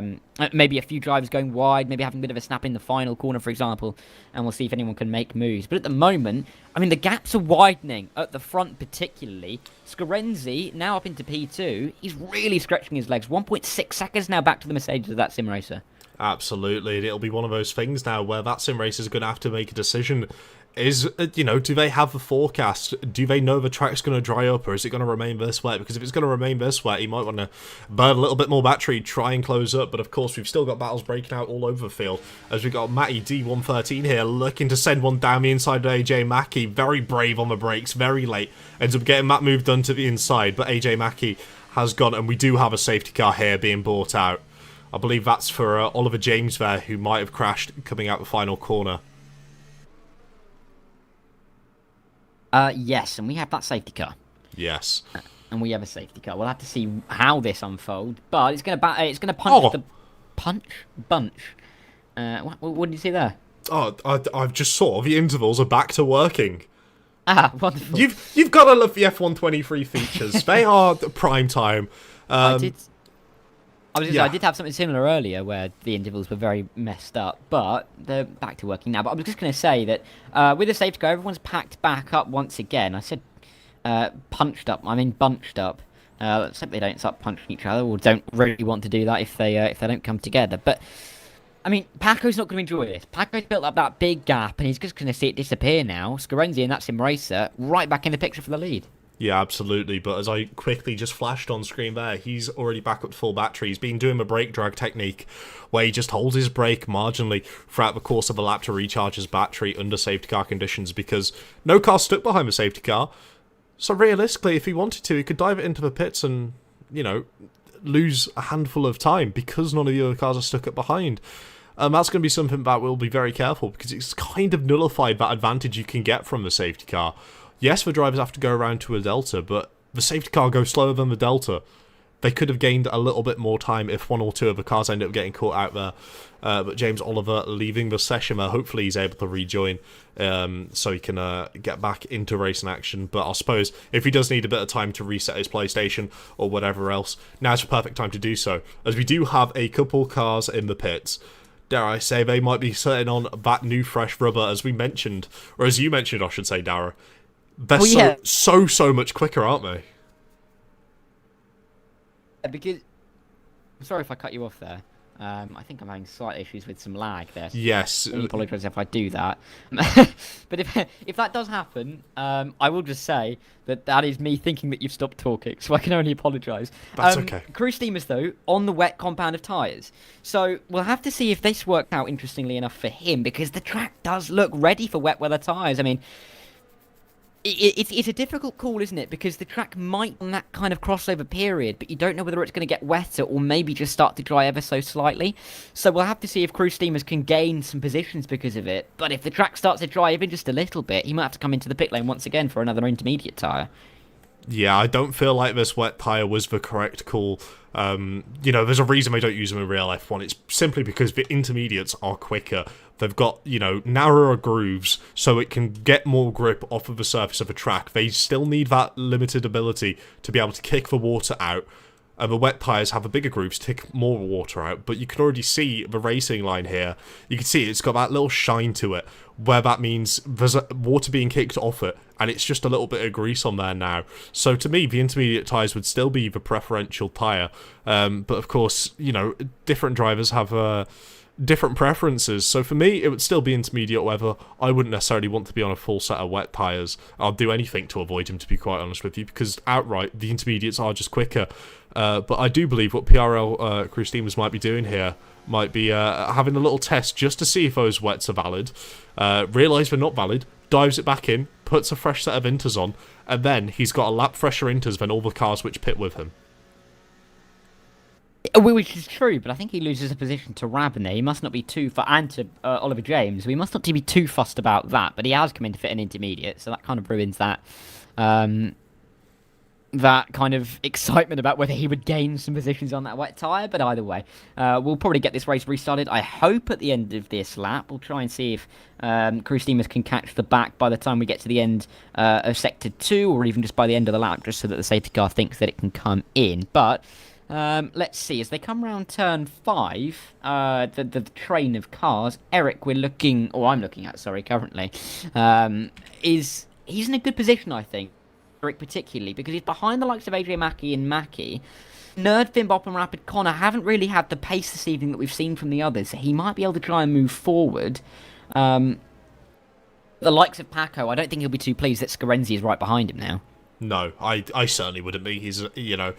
Maybe a few drivers going wide, maybe having a bit of a snap in the final corner, for example, and we'll see if anyone can make moves. But at the moment, I mean, the gaps are widening at the front particularly. Scarenzi, now up into P2, he's really stretching his legs. 1.6 seconds now back to the Mercedes of that sim racer. Absolutely. It'll be one of those things now where that sim racer is going to have to make a decision. Do they have the forecast? Do they know the track's going to dry up, or is it going to remain this wet? Because if it's going to remain this wet, he might want to burn a little bit more battery, try and close up. But of course, we've still got battles breaking out all over the field, as we've got Matty D113 here looking to send one down the inside of AJ Mackey. Very brave on the brakes, very late. Ends up getting that move done to the inside, but AJ Mackey has gone, and we do have a safety car here being brought out. I believe that's for Oliver James there, who might have crashed coming out the final corner. Yes, and we have that safety car. Yes. And we have a safety car. We'll have to see how this unfolds, but it's going to punch the bunch. What did you see there? Oh, I've just saw the intervals are back to working. Ah, wonderful. You've got to love the F123 features. They are prime time. I did have something similar earlier where the intervals were very messed up, but they're back to working now. But I was just going to say that with the safety car, everyone's packed back up once again. I said punched up. I mean bunched up. Let's hope they don't start punching each other, or don't really want to do that if they don't come together. But I mean, Paco's not going to enjoy this. Paco's built up that big gap, and he's just going to see it disappear now. Scarenzi and that sim racer right back in the picture for the lead. Yeah, absolutely. But as I quickly just flashed on screen there, he's already back up to full battery. He's been doing a brake drag technique where he just holds his brake marginally throughout the course of a lap to recharge his battery under safety car conditions, because no car stuck behind the safety car. So realistically, if he wanted to, he could dive it into the pits and, lose a handful of time because none of the other cars are stuck up behind. That's going to be something that we'll be very careful, because it's kind of nullified that advantage you can get from the safety car. Yes, the drivers have to go around to a Delta, but the safety car goes slower than the Delta. They could have gained a little bit more time if one or two of the cars end up getting caught out there. But James Oliver leaving the session there. Hopefully he's able to rejoin so he can get back into racing action. But I suppose if he does need a bit of time to reset his PlayStation or whatever else, now's the perfect time to do so, as we do have a couple cars in the pits. Dare I say, they might be sitting on that new fresh rubber, as we mentioned, or as you mentioned, I should say, Darragh. They're so much quicker, aren't they? Because, I'm sorry if I cut you off there. I think I'm having slight issues with some lag there. So Yes. I apologise if I do that. But if that does happen, I will just say that is me thinking that you've stopped talking, so I can only apologise. That's okay. Crew Steamers, though, on the wet compound of tyres. So we'll have to see if this worked out interestingly enough for him, because the track does look ready for wet weather tyres. I mean, it's a difficult call, isn't it? Because the track might on that kind of crossover period, but you don't know whether it's going to get wetter or maybe just start to dry ever so slightly. So we'll have to see if Crew Steamers can gain some positions because of it. But if the track starts to dry even just a little bit, he might have to come into the pit lane once again for another intermediate tyre. Yeah, I don't feel like this wet tyre was the correct call. There's a reason they don't use them in real F1. It's simply because the intermediates are quicker. They've got, narrower grooves, so it can get more grip off of the surface of a track. They still need that limited ability to be able to kick the water out. The wet tyres have a bigger grooves to kick more water out, but you can already see the racing line here. You can see it's got that little shine to it, where that means there's water being kicked off it, and it's just a little bit of grease on there now. So to me, the intermediate tyres would still be the preferential tyre. But of course, different drivers have different preferences. So for me, it would still be intermediate weather. I wouldn't necessarily want to be on a full set of wet tyres. I'll do anything to avoid him, to be quite honest with you, because outright, the intermediates are just quicker. But I do believe what PRL Crew Steamers might be doing here might be having a little test just to see if those wets are valid. Realise they're not valid, dives it back in, puts a fresh set of inters on, and then he's got a lap fresher inters than all the cars which pit with him. Which is true, but I think he loses a position to Rabin there. He must not be and to Oliver James. We must not be too fussed about that, but he has come in to fit an intermediate, so that kind of ruins that that kind of excitement about whether he would gain some positions on that wet tyre. But either way, we'll probably get this race restarted, I hope, at the end of this lap. We'll try and see if Crew Steamers can catch the back by the time we get to the end of Sector 2, or even just by the end of the lap, just so that the safety car thinks that it can come in. But let's see, as they come round turn 5, the train of cars, Eric, I'm looking at, currently, he's in a good position, I think, Eric particularly, because he's behind the likes of AJ Mackey and Mackie. Nerd, Finbop and Rapid Connor haven't really had the pace this evening that we've seen from the others, so he might be able to try and move forward. The likes of Paco, I don't think he'll be too pleased that Scarenzi is right behind him now. No, I certainly wouldn't be. He's, a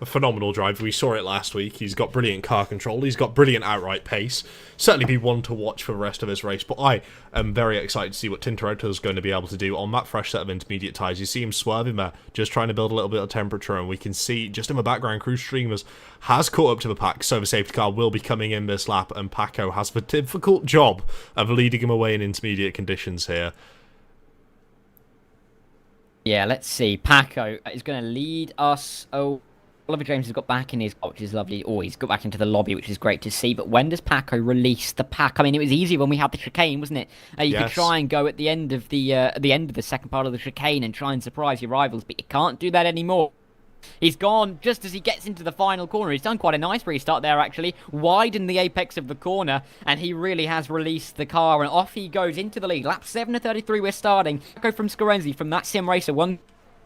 phenomenal driver. We saw it last week. He's got brilliant car control. He's got brilliant outright pace. Certainly be one to watch for the rest of his race. But I am very excited to see what Tintoretto is going to be able to do on that fresh set of intermediate tyres. You see him swerving there, just trying to build a little bit of temperature. And we can see, just in the background, Crew Streamers has caught up to the pack. So the safety car will be coming in this lap. And Paco has the difficult job of leading him away in intermediate conditions here. Yeah, let's see. Paco is going to lead us. Oh, Oliver James has got back in his car, which is lovely. Oh, he's got back into the lobby, which is great to see. But when does Paco release the pack? I mean, it was easy when we had the chicane, wasn't it? You could try and go at the end of the second part of the chicane and try and surprise your rivals, but you can't do that anymore. He's gone just as he gets into the final corner. He's done quite a nice restart there, actually. Widened the apex of the corner, and he really has released the car, and off he goes into the lead. Lap 7:33 we're starting. Go from Scarenzi, from that sim racer 1-3,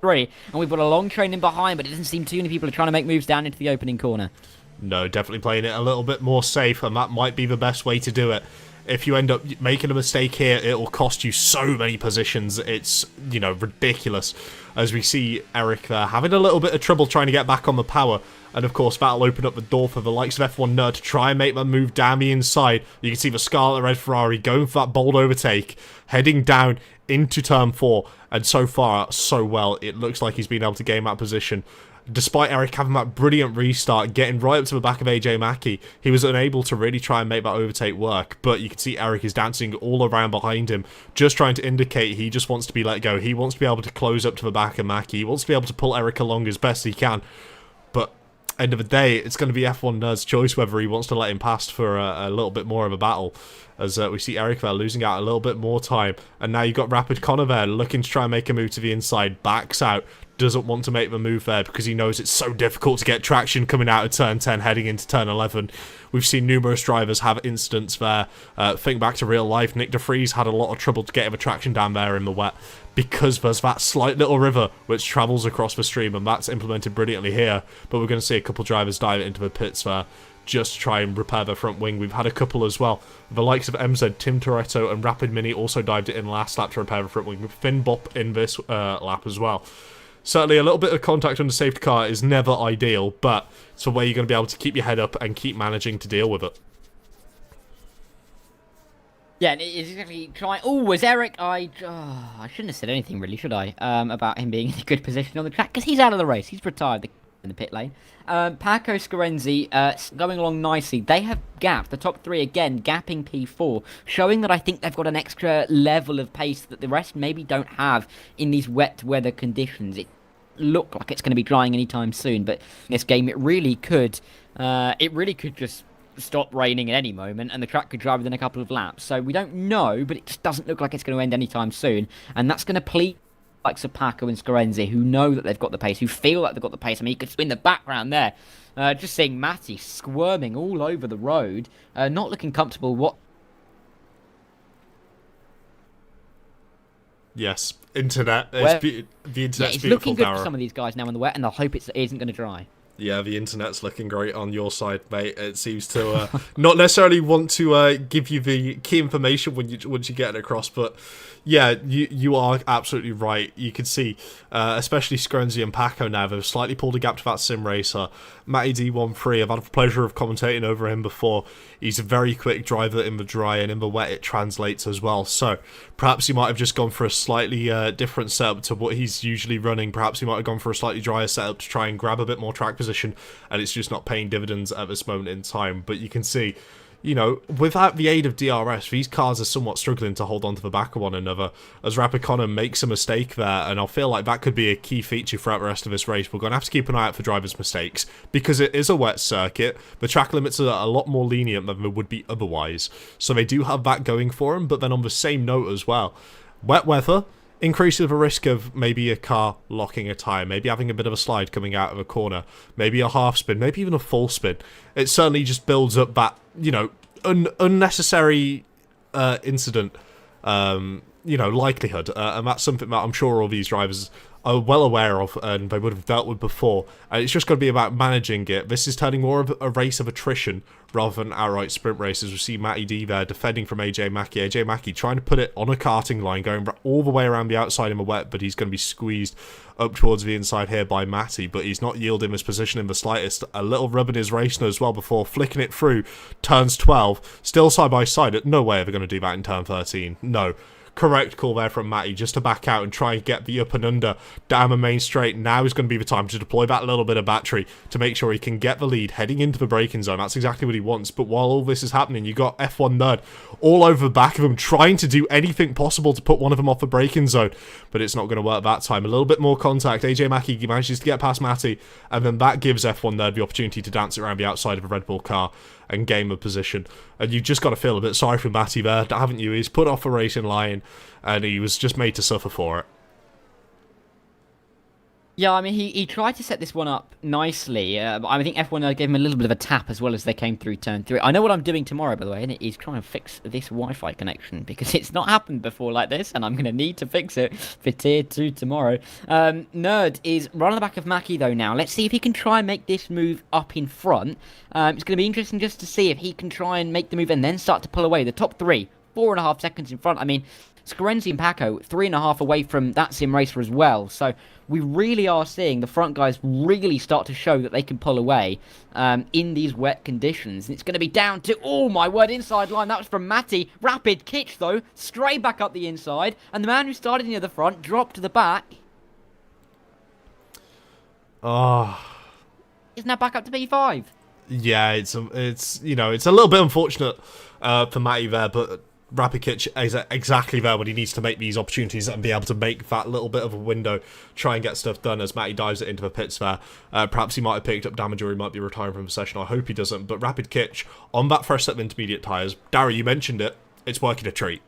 and we've got a long train in behind, but it doesn't seem too many people are trying to make moves down into the opening corner. No, definitely playing it a little bit more safe, and that might be the best way to do it. If you end up making a mistake here, it will cost you so many positions. It's, ridiculous. As we see Eric there having a little bit of trouble trying to get back on the power. And of course, that'll open up the door for the likes of F1 Nerd to try and make that move down the inside. You can see the Scarlet Red Ferrari going for that bold overtake, heading down into turn 4. And so far, so well. It looks like he's been able to gain that position. Despite Eric having that brilliant restart, getting right up to the back of AJ Mackey, he was unable to really try and make that overtake work. But you can see Eric is dancing all around behind him, just trying to indicate he just wants to be let go. He wants to be able to close up to the back of Mackey. He wants to be able to pull Eric along as best he can. But end of the day, it's going to be F1 Nerd's choice whether he wants to let him pass for a little bit more of a battle. As we see Eric there losing out a little bit more time. And now you've got Rapid Connor there looking to try and make a move to the inside. Backs out. Doesn't want to make the move there because he knows it's so difficult to get traction coming out of turn 10 heading into turn 11. We've seen numerous drivers have incidents there. Think back to real life. Nick DeFries had a lot of trouble to get him a traction down there in the wet. because there's that slight little river which travels across the stream, and that's implemented brilliantly here. But we're going to see a couple drivers dive into the pits there just to try and repair the front wing. We've had a couple as well. The likes of MZ, Tim Toretto, and Rapid Mini also dived it in last lap to repair the front wing, with Finn Bop in this lap as well. Certainly a little bit of contact on the safety car is never ideal, but it's a way you're going to be able to keep your head up and keep managing to deal with it. Yeah, and it's exactly trying. Oh, was Eric? I shouldn't have said anything really, should I? About him being in a good position on the track, because he's out of the race. He's retired in the pit lane. Paco Scarenzi going along nicely. They have gapped the top three again, gapping P4, showing that I think they've got an extra level of pace that the rest maybe don't have in these wet weather conditions. It look like it's going to be drying anytime soon, but in this game it really could just stop raining at any moment and the track could dry within a couple of laps. So we don't know, but it just doesn't look like it's going to end anytime soon, and that's going to please like Paco and Scarenzi, who know that they've got the pace, who feel like they've got the pace. I mean, you could in the background there, just seeing Matty squirming all over the road, not looking comfortable. Yes, internet. The internet's yeah, it's beautiful, looking good Darragh. for some of these guys now in the wet, and I hope it isn't going to dry. Yeah, the internet's looking great on your side, mate. It seems to not necessarily want to give you the key information once you get it across, but yeah, you are absolutely right. You can see, especially Scarenzi and Paco now, they've slightly pulled a gap to that sim racer. Matty D13, I've had the pleasure of commentating over him before. He's a very quick driver in the dry, and in the wet it translates as well. So perhaps he might have just gone for a slightly different setup to what he's usually running. Perhaps he might have gone for a slightly drier setup to try and grab a bit more track position, and it's just not paying dividends at this moment in time. But you can see, you know, without the aid of DRS, these cars are somewhat struggling to hold on to the back of one another, as Rapid Connor makes a mistake there, and I feel like that could be a key feature throughout the rest of this race. We're going to have to keep an eye out for drivers' mistakes, because it is a wet circuit. The track limits are a lot more lenient than they would be otherwise, so they do have that going for them. But then on the same note as well, wet weather increases the risk of maybe a car locking a tyre, maybe having a bit of a slide coming out of a corner, maybe a half spin, maybe even a full spin. It certainly just builds up that, you know, unnecessary incident, you know, likelihood, and that's something that I'm sure all these drivers are well aware of and they would have dealt with before, and it's just going to be about managing it. This is turning more of a race of attrition rather than outright sprint races. We see Matty D there defending from AJ Mackey. AJ Mackey trying to put it on a karting line, going all the way around the outside in the wet, but he's going to be squeezed up towards the inside here by Matty, but he's not yielding his position in the slightest. A little rub in his race as well before flicking it through turns 12, still side by side. No way are they going to do that in turn 13. No. Correct call there from Matty, just to back out and try and get the up and under down the main straight. Now is going to be the time to deploy that little bit of battery to make sure he can get the lead heading into the braking zone. That's exactly what he wants. But while all this is happening, you got F1 Nerd all over the back of him, trying to do anything possible to put one of them off the braking zone, but it's not going to work that time. A little bit more contact. AJ Mackey manages to get past Matty, and then that gives F1 Nerd the opportunity to dance around the outside of a Red Bull car and gain a position. And you've just got to feel a bit sorry for Matty there, haven't you? He's put off a racing line, and he was just made to suffer for it. Yeah, I mean, he tried to set this one up nicely. I think F1 gave him a little bit of a tap as well as they came through turn 3. I know what I'm doing tomorrow, by the way, and it is trying to fix this Wi-Fi connection, because it's not happened before like this, and I'm going to need to fix it for Tier 2 tomorrow. Nerd is right on the back of Mackie, though, now. Let's see if he can try and make this move up in front. It's going to be interesting just to see if he can try and make the move and then start to pull away. The top 3, 4.5 seconds in front. I mean, Scarenzi and Paco 3.5 away from that sim racer as well. So we really are seeing the front guys really start to show that they can pull away in these wet conditions. And it's going to be down to, oh my word, inside line. That was from Matty. Rapid kitch though, straight back up the inside. And the man who started near the front dropped to the back. Oh. Is now back up to P5. Yeah, it's you know, it's a little bit unfortunate for Matty there, but Rapid Kitch is exactly there when he needs to make these opportunities and be able to make that little bit of a window, try and get stuff done as Matty dives it into the pits there. Perhaps he might have picked up damage, or he might be retiring from the session. I hope he doesn't, but Rapid Kitch on that first set of intermediate tyres. Darragh, you mentioned it, it's working a treat.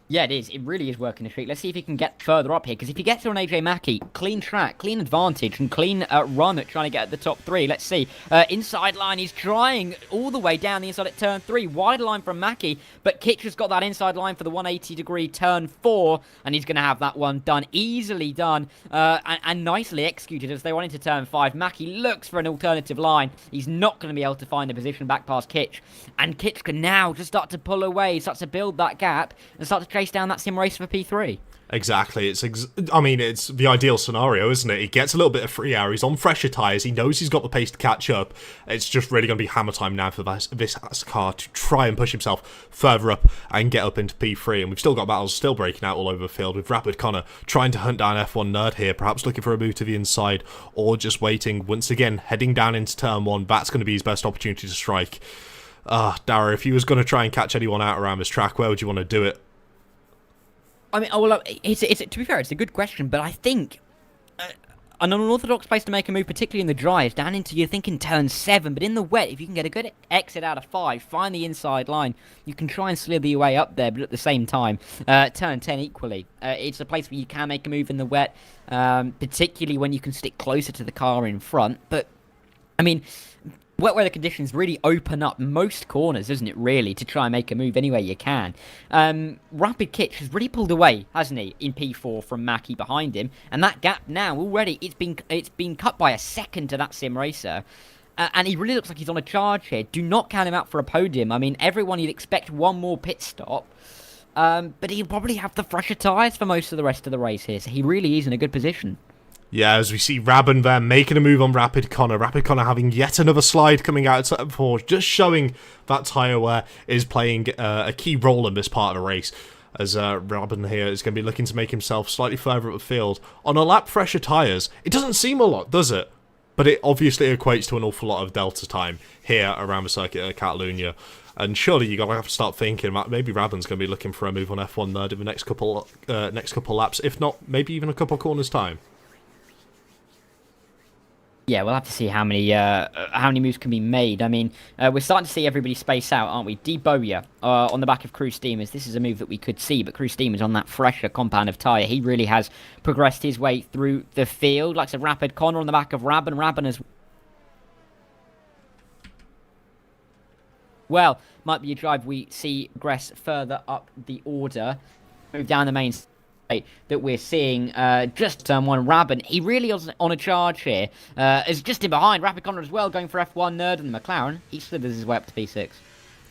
Yeah, it is. It really is working the streak. Let's see if he can get further up here, because if he gets on AJ Mackey, clean track, clean advantage, and clean run at trying to get at the top 3. Let's see. Inside line, he's trying all the way down the inside at turn 3. Wide line from Mackey, but Kitch has got that inside line for the 180-degree turn 4, and he's going to have that one done. Easily done, and nicely executed as they went into turn 5. Mackey looks for an alternative line. He's not going to be able to find the position back past Kitch, and Kitch can now just start to pull away, start to build that gap, and start to chase down that sim race for P3. Exactly. It's the ideal scenario, isn't it? He gets a little bit of free air. He's on fresher tyres. He knows he's got the pace to catch up. It's just really going to be hammer time now for this car to try and push himself further up and get up into P3. And we've still got battles still breaking out all over the field, with Rapid Connor trying to hunt down F1 Nerd here, perhaps looking for a move to the inside, or just waiting. Once again, heading down into turn 1. That's going to be his best opportunity to strike. Darragh, if he was going to try and catch anyone out around this track, where would you want to do it? I mean, to be fair, it's a good question, but I think an unorthodox place to make a move, particularly in the dry, is down into, you're thinking, turn 7, but in the wet, if you can get a good exit out of 5, find the inside line, you can try and slither your way up there, but at the same time, turn 10 equally. It's a place where you can make a move in the wet, particularly when you can stick closer to the car in front, but, I mean, wet weather conditions really open up most corners, isn't it, really, to try and make a move anywhere you can. Rapid Kitch has really pulled away, hasn't he, in P4 from Mackey behind him, and that gap now, already, it's been cut by a second to that sim racer. And he really looks like he's on a charge here. Do not count him out for a podium. I mean, everyone, you'd expect one more pit stop, but he'll probably have the fresher tyres for most of the rest of the race here, so he really is in a good position. Yeah, as we see Rabin there making a move on Rapid Connor. Rapid Connor having yet another slide coming out at turn 4, just showing that tyre wear is playing a key role in this part of the race. As Rabin here is going to be looking to make himself slightly further up the field. On a lap fresher tyres, it doesn't seem a lot, does it? But it obviously equates to an awful lot of delta time here around the circuit at Catalunya. And surely you're going to have to start thinking that maybe Rabin's going to be looking for a move on F1 Nerd in the next couple laps, if not maybe even a couple corners time. Yeah, we'll have to see how many moves can be made. I mean, we're starting to see everybody space out, aren't we? Deboya on the back of Crew Steamers. This is a move that we could see, but Crew Steamers on that fresher compound of tyre. He really has progressed his way through the field. Like a Rapid Connor on the back of Rabin. Rabin as well. Might be a drive we see progress further up the order. Move down the main that we're seeing just turn 1. Rabin, he really is on a charge here, is just in behind Rapid Connor as well, going for F1 Nerd and the McLaren. He slithers his way up to P6.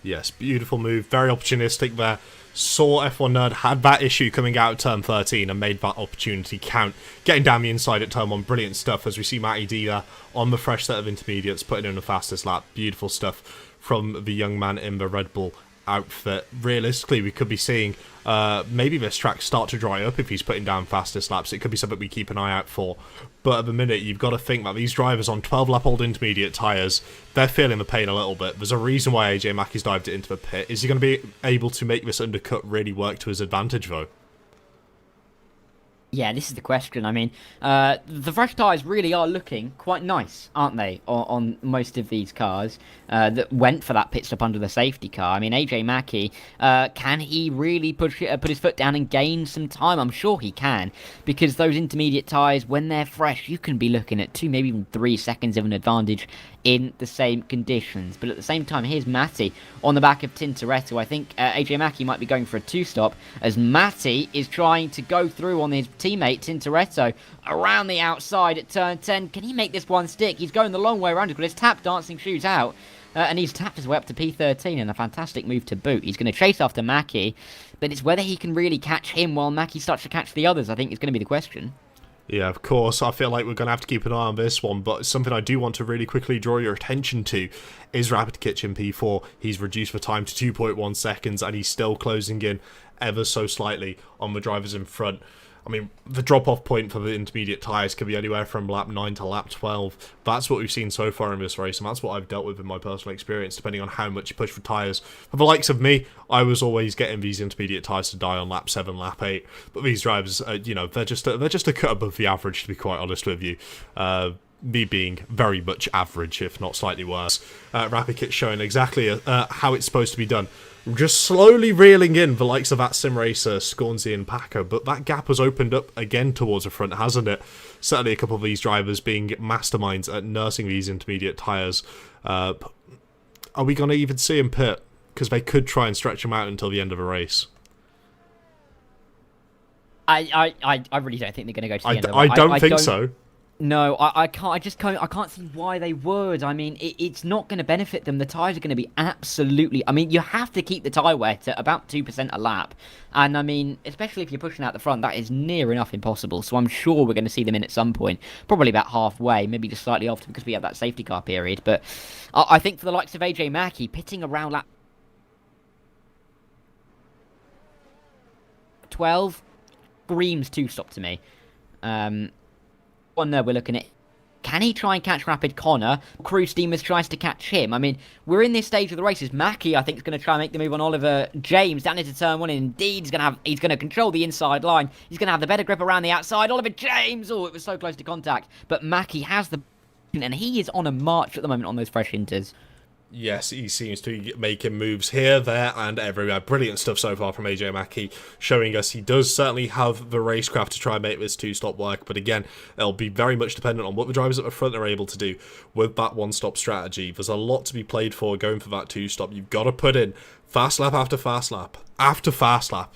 Yes, beautiful move, very opportunistic there. Saw F1 Nerd had that issue coming out at turn 13 and made that opportunity count. Getting down the inside at turn 1, brilliant stuff, as we see Matty D there on the fresh set of intermediates, putting in the fastest lap. Beautiful stuff from the young man in the Red Bull outfit. Realistically, we could be seeing maybe this track start to dry up if he's putting down fastest laps. It could be something we keep an eye out for. But at the minute, you've got to think that these drivers on 12-lap-old intermediate tyres, they're feeling the pain a little bit. There's a reason why AJ Mackey's dived it into the pit. Is he going to be able to make this undercut really work to his advantage, though? Yeah, this is the question. I mean, the fresh tyres really are looking quite nice, aren't they, on most of these cars that went for that pit stop under the safety car. I mean, AJ Mackey, can he really put his foot down and gain some time? I'm sure he can, because those intermediate tyres, when they're fresh, you can be looking at 2, maybe even 3 seconds of an advantage in the same conditions. But at the same time, here's Matty on the back of Tintoretto. I think AJ Mackey might be going for a 2-stop, as Matty is trying to go through on his teammate Tintoretto around the outside at turn 10. Can he make this one stick? He's going the long way around. He's got his tap dancing shoes out, and he's tapped his way up to P13 in a fantastic move to boot. He's going to chase after Mackey, but it's whether he can really catch him while Mackey starts to catch the others, I think, is going to be the question. Yeah, of course. I feel like we're going to have to keep an eye on this one, but something I do want to really quickly draw your attention to is Rapid Kitch in P4. He's reduced the time to 2.1 seconds, and he's still closing in ever so slightly on the drivers in front. I mean, the drop-off point for the intermediate tyres could be anywhere from lap 9 to lap 12. That's what we've seen so far in this race, and that's what I've dealt with in my personal experience, depending on how much you push for tyres. For the likes of me, I was always getting these intermediate tyres to die on lap 7, lap 8. But these drivers, you know, they're just a cut above the average, to be quite honest with you. me being very much average, if not slightly worse. Rapid Kit showing exactly how it's supposed to be done. Just slowly reeling in the likes of that Sim Racer, Scornsy and Paco, but that gap has opened up again towards the front, hasn't it? Certainly a couple of these drivers being masterminds at nursing these intermediate tyres. Are we going to even see him pit? Because they could try and stretch him out until the end of a race. I really don't think they're going to go to the end of it. I don't think so. No, I can't. I can't see why they would. I mean, it's not going to benefit them. The tyres are going to be absolutely. I mean, you have to keep the tyre wet at about 2% a lap, and I mean, especially if you're pushing out the front, that is near enough impossible. So I'm sure we're going to see them in at some point, probably about halfway, maybe just slightly after because we have that safety car period. But I think for the likes of AJ Mackey, pitting around lap 12 screams 2-stop to me. One there we're looking at. Can he try and catch Rapid Connor? Crew Steamers tries to catch him. I mean, we're in this stage of the races. Mackey, I think, is going to try and make the move on Oliver James down into turn 1. And indeed, he's going to control the inside line. He's going to have the better grip around the outside. Oliver James! Oh, it was so close to contact. But Mackey has the... And he is on a march at the moment on those fresh inters. Yes, he seems to be making moves here, there, and everywhere. Brilliant stuff so far from AJ Mackey, showing us he does certainly have the racecraft to try and make this two-stop work. But again, it'll be very much dependent on what the drivers at the front are able to do with that one-stop strategy. There's a lot to be played for going for that two-stop. You've got to put in fast lap after fast lap after fast lap.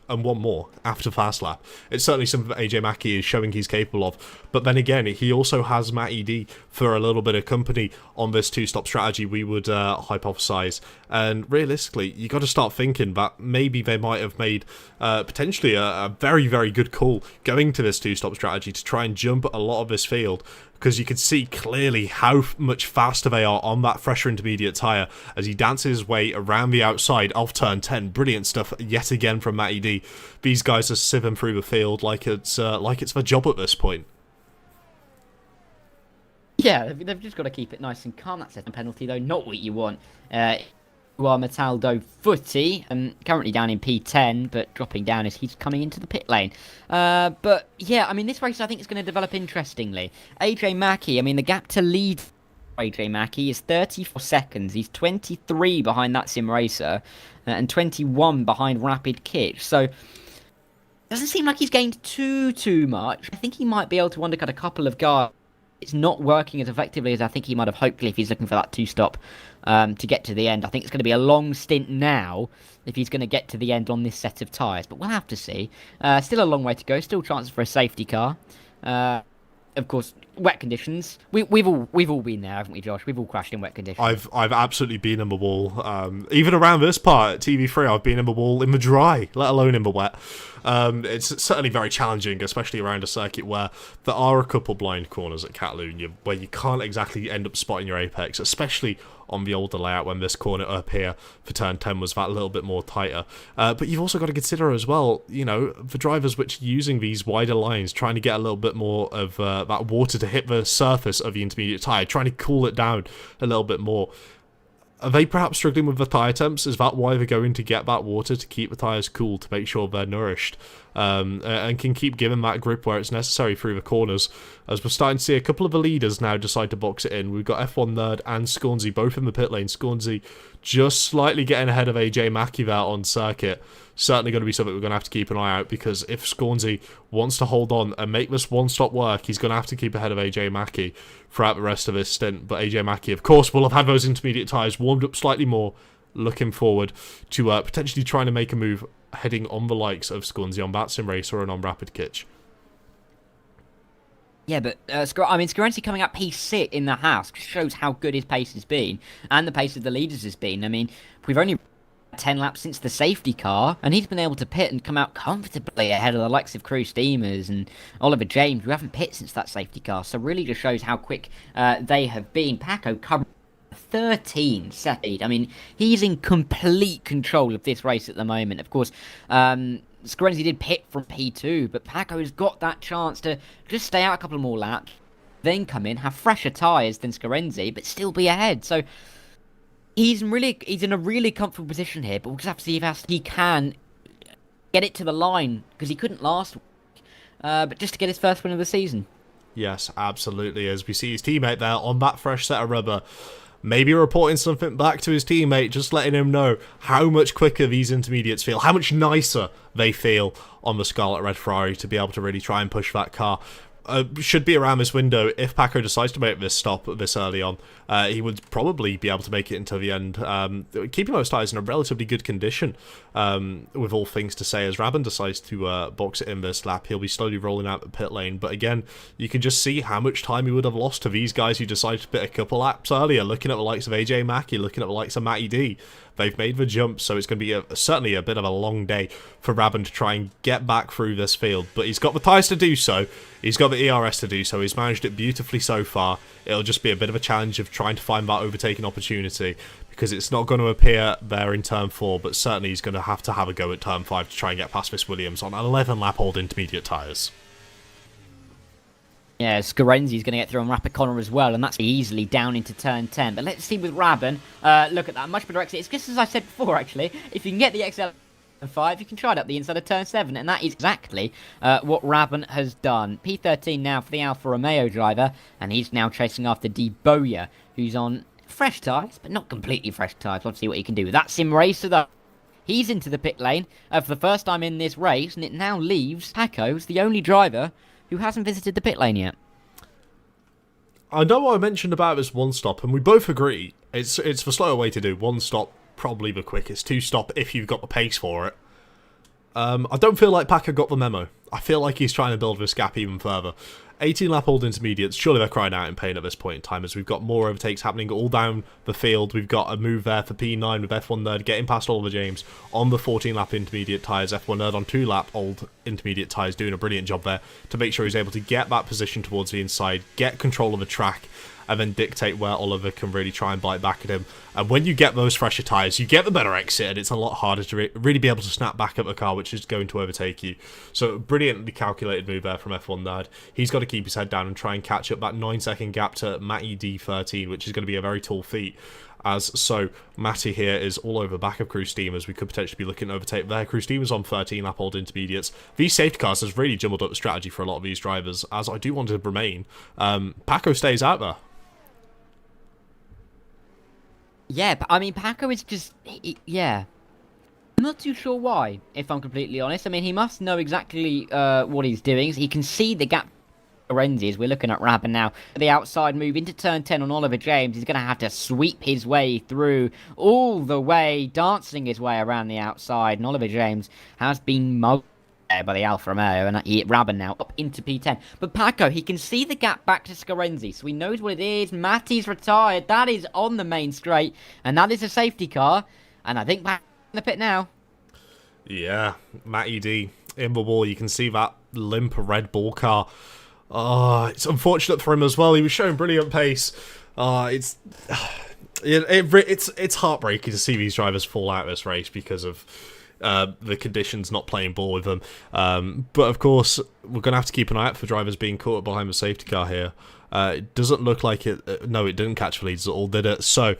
And one more after fast lap. It's certainly something that AJ Mackey is showing he's capable of. But then again, he also has Matty D for a little bit of company on this two-stop strategy we would hypothesize. And realistically, you got to start thinking that maybe they might have made potentially a very, very good call going to this two-stop strategy to try and jump a lot of this field. Because you can see clearly how much faster they are on that fresher intermediate tyre as he dances his way around the outside off turn 10. Brilliant stuff yet again from Matty D. These guys are sieving through the field like it's their job at this point. Yeah, they've just got to keep it nice and calm. That's a penalty, though, not what you want. Mataldo Footy, currently down in P10, but dropping down as he's coming into the pit lane. But yeah, I mean, this race I think is going to develop interestingly. AJ Mackey, I mean, the gap to lead AJ Mackey is 34 seconds. He's 23 behind that Sim Racer and 21 behind Rapid Kit. So doesn't seem like he's gained too much. I think he might be able to undercut a couple of guys. It's not working as effectively as I think he might have hoped if he's looking for that two-stop to get to the end. I think it's going to be a long stint now if he's going to get to the end on this set of tyres. But we'll have to see. Still a long way to go. Still chances for a safety car. Of course, wet conditions. We've all been there, haven't we, Josh? We've all crashed in wet conditions. I've absolutely been in the wall. Even around this part at TV3, I've been in the wall in the dry, let alone in the wet. It's certainly very challenging, especially around a circuit where there are a couple blind corners at Catalunya where you can't exactly end up spotting your apex, especially on the older layout when this corner up here for turn 10 was that little bit more tighter. But you've also got to consider as well, you know, the drivers which are using these wider lines, trying to get a little bit more of that water to hit the surface of the intermediate tyre, trying to cool it down a little bit more. Are they perhaps struggling with the tyre temps? Is that why they're going to get that water to keep the tyres cool, to make sure they're nourished and can keep giving that grip where it's necessary through the corners? As we're starting to see a couple of the leaders now decide to box it in. We've got F1 Nerd and Scornsy both in the pit lane. Scornsy just slightly getting ahead of AJ Mackey there on circuit. Certainly going to be something we're going to have to keep an eye out, because if Scornsy wants to hold on and make this one-stop work, he's going to have to keep ahead of AJ Mackey throughout the rest of his stint. But AJ Mackey, of course, will have had those intermediate tyres warmed up slightly more, looking forward to potentially trying to make a move heading on the likes of Scornsy on that Sim Racer and on Rapid Kitch. Yeah, but Scorensy coming up P6 in the house shows how good his pace has been, and the pace of the leaders has been. I mean, we've only 10 laps since the safety car, and he's been able to pit and come out comfortably ahead of the likes of Crew Steamers and Oliver James, who haven't pit since that safety car. So really just shows how quick they have been. Paco covering 13 second. I mean, he's in complete control of this race at the moment. Of course, Scorensy did pit from P2, but Paco's got that chance to just stay out a couple more laps, then come in, have fresher tyres than Scorensy, but still be ahead. So he's in a really comfortable position here, but we'll just have to see if he can get it to the line, because he couldn't last week, but just to get his first win of the season. Yes, absolutely. As we see his teammate there on that fresh set of rubber, maybe reporting something back to his teammate, just letting him know how much quicker these intermediates feel, how much nicer they feel on the Scarlet Red Ferrari to be able to really try and push that car. Should be around this window. If Paco decides to make this stop this early on, he would probably be able to make it until the end, keeping those tyres in a relatively good condition, with all things to say. As Rabin decides to box it in this lap, he'll be slowly rolling out the pit lane, but again, you can just see how much time he would have lost to these guys who decided to pit a couple laps earlier. Looking at the likes of AJ Mackey, looking at the likes of Matty D, they've made the jump, so it's going to be certainly a bit of a long day for Rabin to try and get back through this field, but he's got the tyres to do so. He's got the ERS to do so. He's managed it beautifully so far. It'll just be a bit of a challenge of trying to find that overtaking opportunity, because it's not going to appear there in turn 4, but certainly he's going to have a go at turn 5 to try and get past this Williams on 11-lap old intermediate tyres. Yeah, Scarenzi's going to get through on Rapid Connor as well, and that's easily down into turn 10. But let's see with Rabin. Look at that, much better exit. It's just as I said before, actually. If you can get the XL 5, you can try it up the inside of turn 7, and that is exactly what Rabin has done. P13 now for the Alfa Romeo driver, and he's now chasing after De Boya, who's on fresh tyres, but not completely fresh tyres. Let's see what he can do with that sim racer, though. He's into the pit lane for the first time in this race, and it now leaves Paco as the only driver who hasn't visited the pit lane yet. I know what I mentioned about this one stop, and we both agree it's the slower way to do one stop. Probably the quickest. 2-stop if you've got the pace for it. I don't feel like Packer got the memo. I feel like he's trying to build this gap even further. 18-lap old intermediates, surely they're crying out in pain at this point in time, as we've got more overtakes happening all down the field. We've got a move there for P9 with F1 Nerd getting past Oliver James on the 14-lap intermediate tyres. F1 Nerd on 2-lap old intermediate tyres, doing a brilliant job there to make sure he's able to get that position towards the inside, get control of the track, and then dictate where Oliver can really try and bite back at him. And when you get those fresher tyres, you get the better exit, and it's a lot harder to really be able to snap back at the car, which is going to overtake you. So, brilliantly calculated move there from F1 Nerd. He's got to keep his head down and try and catch up that 9-second gap to Matty D13, which is going to be a very tall feat. So, Matty here is all over back of Crew Steamers. We could potentially be looking to overtake there. Crew Steamers on 13-lap old intermediates. These safety cars has really jumbled up the strategy for a lot of these drivers, as I do want to remain. Paco stays out there. Yeah, but I mean, Paco is just... yeah. I'm not too sure why, if I'm completely honest. I mean, he must know exactly what he's doing. He can see the gap Renzi, we're looking at Rabin now. The outside move into turn 10 on Oliver James. He's going to have to sweep his way through, all the way, dancing his way around the outside. And Oliver James has been mugged by the Alfa Romeo, and Rabin now up into P10. But Paco, he can see the gap back to Scarenzi, so he knows what it is. Matty's retired. That is on the main straight, and that is a safety car. And I think Paco's in the pit now. Yeah, Matty D in the wall. You can see that limp Red Bull car. Oh, it's unfortunate for him as well. He was showing brilliant pace. It's heartbreaking to see these drivers fall out of this race because of the conditions not playing ball with them. But of course, we're going to have to keep an eye out for drivers being caught behind the safety car here. It doesn't look like it. No, it didn't catch the leads at all, did it? So,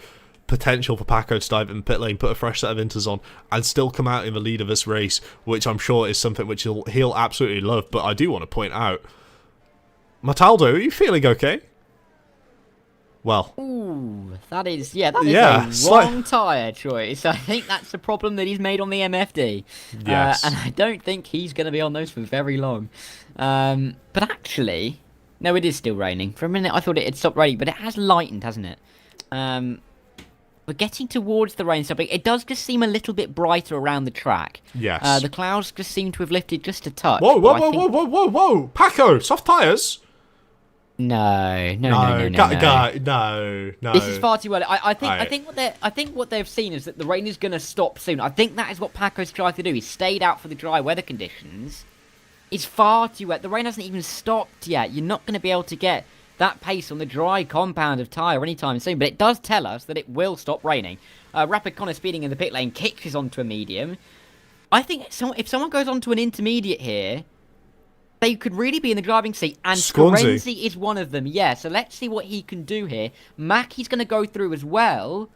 potential for Paco to dive in pit lane, put a fresh set of inters on, and still come out in the lead of this race, which I'm sure is something which he'll absolutely love. But I do want to point out, Mataldo, are you feeling okay? Well, ooh, that is a wrong tyre choice. I think that's the problem that he's made on the MFD. Yes. And I don't think he's going to be on those for very long. But actually, no, it is still raining. For a minute, I thought it had stopped raining, but it has lightened, hasn't it? We're getting towards the rain stopping. It does just seem a little bit brighter around the track. Yes. The clouds just seem to have lifted just a touch. Whoa! Paco, soft tyres? No. This is far too early. I think what they've seen is that the rain is going to stop soon. I think that is what Paco's tried to do. He's stayed out for the dry weather conditions. It's far too wet. The rain hasn't even stopped yet. You're not going to be able to get that pace on the dry compound of tyre anytime soon. But it does tell us that it will stop raining. Rapid Connor speeding in the pit lane, kicks onto a medium. I think if someone goes onto an intermediate here, they could really be in the driving seat, and Scarenzi is one of them. Yeah, so let's see what he can do here. Mackey's going to go through as well,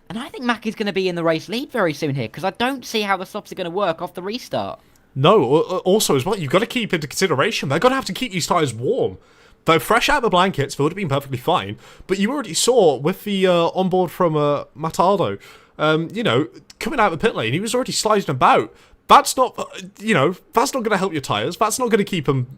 and I think Mackey's going to be in the race lead very soon here, because I don't see how the stops are going to work off the restart. No, also as well, you've got to keep into consideration, they're going to have to keep these tyres warm. Though fresh out of the blankets, they would have been perfectly fine. But you already saw with the onboard from Mataldo, coming out of the pit lane, he was already sliding about. That's not, that's not going to help your tyres. That's not going to keep them,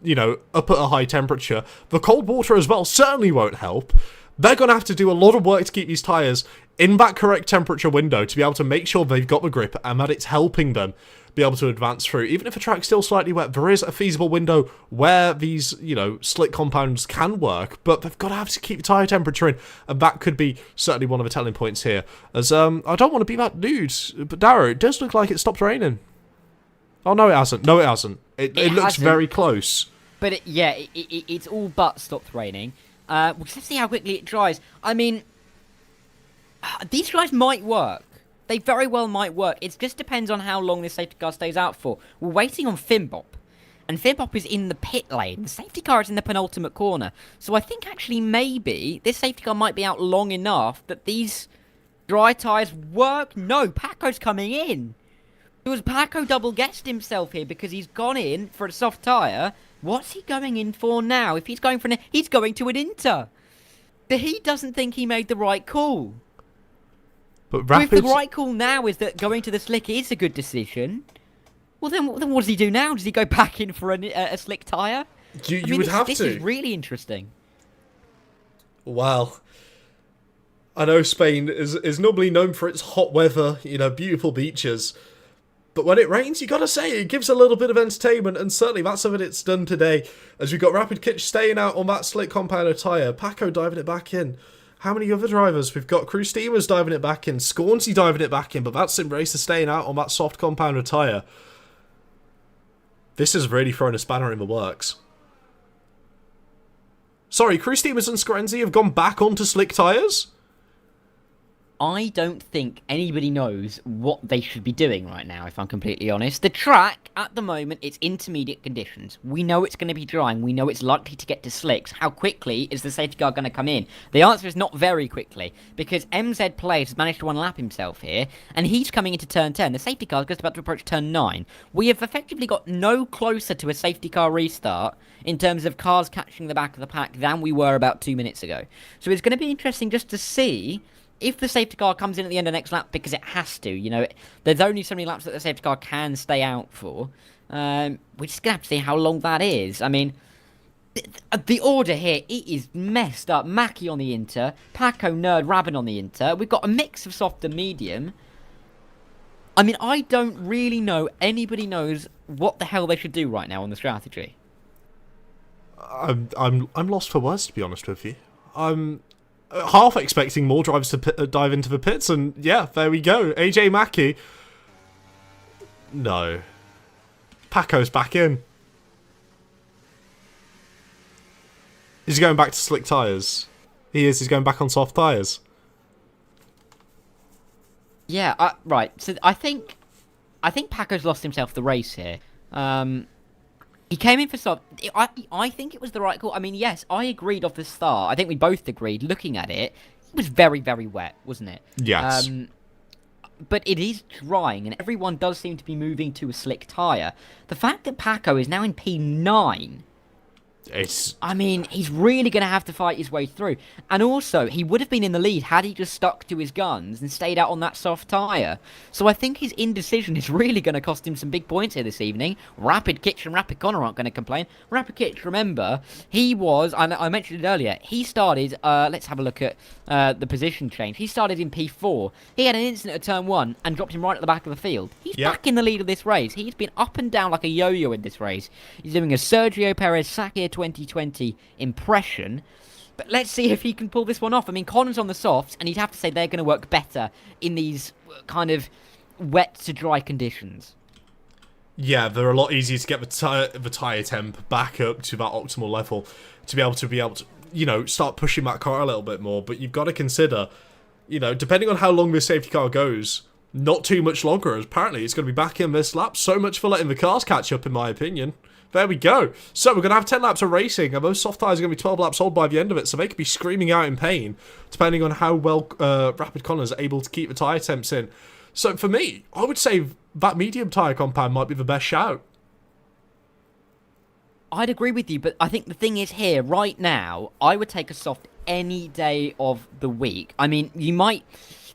up at a high temperature. The cold water as well certainly won't help. They're going to have to do a lot of work to keep these tyres in that correct temperature window to be able to make sure they've got the grip and that it's helping them be able to advance through. Even if the track's still slightly wet, there is a feasible window where these, slick compounds can work, but they've got to have to keep the tyre temperature in, and that could be certainly one of the telling points here. As, I don't want to be that dude, but Darragh, it does look like it stopped raining. Oh, no, it hasn't. No, it hasn't. It looks hasn't. Very close. But, it's all but stopped raining. Let's see how quickly it dries. I mean, these guys might work. They very well might work. It just depends on how long this safety car stays out for. We're waiting on Finbop. And Finbop is in the pit lane. The safety car is in the penultimate corner. So I think actually maybe this safety car might be out long enough that these dry tyres work. No, Paco's coming in. It was Paco double-guessed himself here because he's gone in for a soft tyre. What's he going in for now? If he's going for he's going to an Inter. But he doesn't think he made the right call. But Rapid... If the right call now is that going to the slick is a good decision, well then what does he do now? Does he go back in for a slick tyre? You would have to. This is really interesting. Well, I know Spain is normally known for its hot weather, beautiful beaches. But when it rains, you gotta say, it gives a little bit of entertainment, and certainly that's something it's done today. As we've got Rapid Kitch staying out on that slick compounder tyre, Paco diving it back in. How many other drivers? We've got Crew Steamers diving it back in, Scornsy diving it back in, but that Sim Racer staying out on that soft compounder tyre. This has really thrown a spanner in the works. Sorry, Crew Steamers and Scornsy have gone back onto slick tyres? I don't think anybody knows what they should be doing right now, if I'm completely honest. The track, at the moment, it's intermediate conditions. We know it's going to be drying. We know it's likely to get to slicks. How quickly is the safety car going to come in? The answer is not very quickly, because MZ Plays has managed to unlap himself here, and he's coming into turn 10. The safety car is just about to approach turn 9. We have effectively got no closer to a safety car restart in terms of cars catching the back of the pack than we were about 2 minutes ago. So it's going to be interesting just to see if the safety car comes in at the end of the next lap, because it has to, there's only so many laps that the safety car can stay out for. We're just going to have to see how long that is. I mean, the order here, it is messed up. Mackie on the Inter, Paco, Nerd, Rabin on the Inter. We've got a mix of soft and medium. I mean, I don't really know anybody knows what the hell they should do right now on the strategy. I'm lost for words, to be honest with you. I'm half expecting more drivers to dive into the pits, and yeah, there we go. AJ Mackie. No. Paco's back in. Is he going back to slick tyres? He is. He's going back on soft tyres. Yeah, right. So I think Paco's lost himself the race here. He came in for soft. I think it was the right call. I mean, yes, I agreed off the start. I think we both agreed. Looking at it, it was very, very wet, wasn't it? Yes. But it is drying, and everyone does seem to be moving to a slick tyre. The fact that Paco is now in P9... I mean, he's really going to have to fight his way through. And also, he would have been in the lead had he just stuck to his guns and stayed out on that soft tyre. So I think his indecision is really going to cost him some big points here this evening. Rapid Kitch and Rapid Connor aren't going to complain. Rapid Kitch, remember, he was, and I mentioned it earlier, he started, let's have a look at the position change. He started in P4. He had an incident at turn 1 and dropped him right at the back of the field. He's back in the lead of this race. He's been up and down like a yo-yo in this race. He's doing a Sergio Perez Sakir 2020 impression, but let's see if he can pull this one off. I mean, Connor's on the softs, and you'd have to say they're going to work better in these kind of wet to dry conditions. Yeah, they're a lot easier to get the tyre temp back up to that optimal level to be able to start pushing that car a little bit more. But you've got to consider, depending on how long this safety car goes, not too much longer. Apparently, it's going to be back in this lap. So much for letting the cars catch up, in my opinion. There we go. So we're going to have 10 laps of racing, and those soft tyres are going to be 12 laps old by the end of it, so they could be screaming out in pain, depending on how well Rapid Connor's able to keep the tyre temps in. So for me, I would say that medium tyre compound might be the best shout. I'd agree with you, but I think the thing is here, right now, I would take a soft any day of the week. I mean, you might...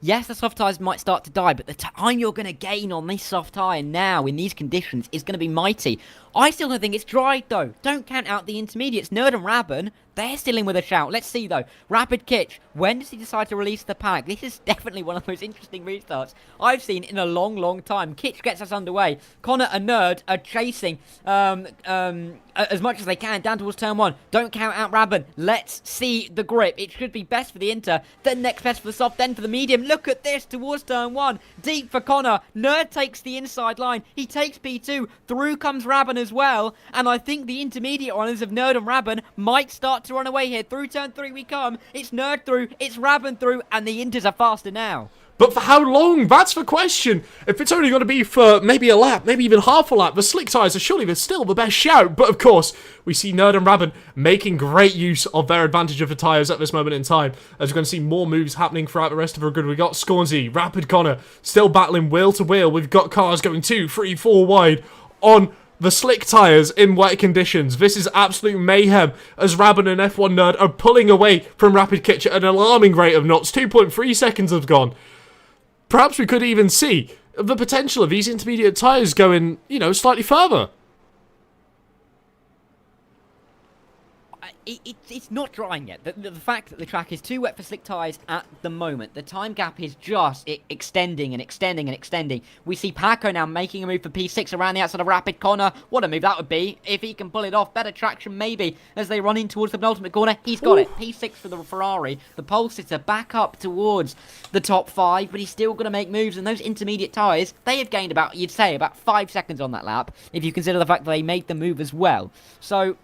Yes, the soft tyres might start to die, but the time you're going to gain on this soft tyre now in these conditions is going to be mighty. I still don't think it's dry, though. Don't count out the intermediates. Nerd and Rabban, they're still in with a shout. Let's see, though. Rapid Kitch, when does he decide to release the pack? This is definitely one of the most interesting restarts I've seen in a long, long time. Kitch gets us underway. Connor and Nerd are chasing as much as they can down towards turn 1. Don't count out Rabban. Let's see the grip. It should be best for the Inter, then next best for the soft, then for the medium. Look at this towards turn 1. Deep for Connor. Nerd takes the inside line. He takes P2. Through comes Rabban as well. And I think the intermediate runners of Nerd and Rabban might start to run away here. Through turn 3 we come. It's Nerd through. It's Rabban through. And the Inters are faster now. But for how long? That's the question. If it's only going to be for maybe a lap, maybe even half a lap, the slick tyres are surely still the best shout. But of course, we see Nerd and Rabban making great use of their advantage of the tyres at this moment in time. As we're going to see more moves happening throughout the rest of our grid. We've got Scornsy, Rapid Connor, still battling wheel to wheel. We've got cars going 2, 3, 4 wide on the slick tyres in wet conditions. This is absolute mayhem as Rabban and F1 Nerd are pulling away from Rapid Kitch at an alarming rate of knots. 2.3 seconds have gone. Perhaps we could even see the potential of these intermediate tyres going, slightly further. It's not drying yet. The fact that the track is too wet for slick tyres at the moment. The time gap is just extending and extending and extending. We see Paco now making a move for P6 around the outside of Rapid Connor. What a move that would be if he can pull it off. Better traction maybe as they run in towards the penultimate corner. He's got it. P6 for the Ferrari. The pole sitter back up towards the top 5, but he's still going to make moves. And those intermediate tyres, they have gained about, you'd say, about 5 seconds on that lap if you consider the fact that they made the move as well. So...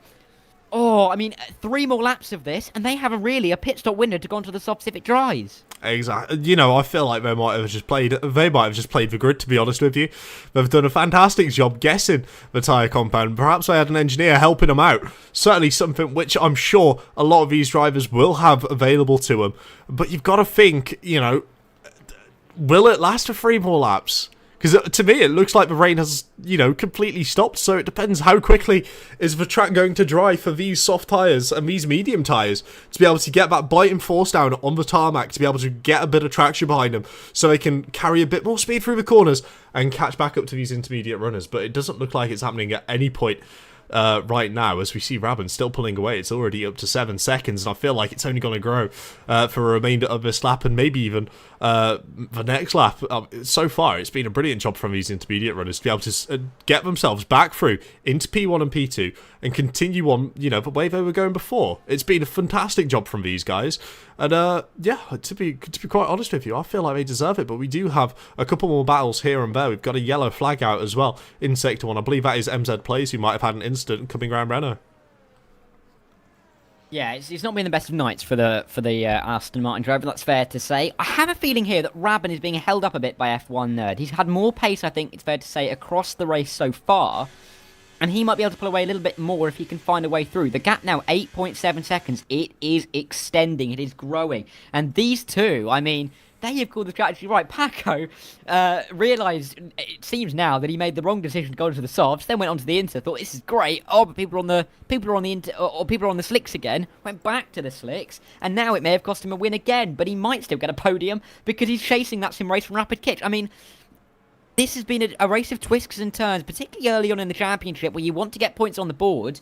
I mean, 3 more laps of this, and they have a pit stop window to go onto the soft if it dries. Exactly. I feel like they might have just played the grid, to be honest with you. They've done a fantastic job guessing the tyre compound. Perhaps they had an engineer helping them out. Certainly something which I'm sure a lot of these drivers will have available to them. But you've got to think, will it last for 3 more laps? Because to me, it looks like the rain has, completely stopped. So it depends how quickly is the track going to dry for these soft tyres and these medium tyres to be able to get that bite and force down on the tarmac, to be able to get a bit of traction behind them so they can carry a bit more speed through the corners and catch back up to these intermediate runners. But it doesn't look like it's happening at any point right now, as we see Rabban still pulling away. It's already up to 7 seconds, and I feel like it's only going to grow for a remainder of this lap and maybe even the next lap. So far, it's been a brilliant job from these intermediate runners to be able to get themselves back through into P1 and P2 and continue on, the way they were going before. It's been a fantastic job from these guys, and to be quite honest with you, I feel like they deserve it. But we do have a couple more battles here and there. We've got a yellow flag out as well in Sector 1. I believe that is MZ Plays, who might have had an incident coming around Renault. Yeah, it's not been the best of nights for the Aston Martin driver, that's fair to say. I have a feeling here that Rabban is being held up a bit by F1 Nerd. He's had more pace, I think it's fair to say, across the race so far, and he might be able to pull away a little bit more if he can find a way through. The gap now, 8.7 seconds. It is extending, it is growing. And these two, I mean... they have called the strategy right. Paco realised, it seems now, that he made the wrong decision to go into the softs, then went onto the Inter, thought this is great. Oh, but people are on the slicks again. Went back to the slicks, and now it may have cost him a win again. But he might still get a podium because he's chasing that sim race from Rapid Kitch. I mean, this has been a race of twists and turns, particularly early on in the championship, where you want to get points on the board.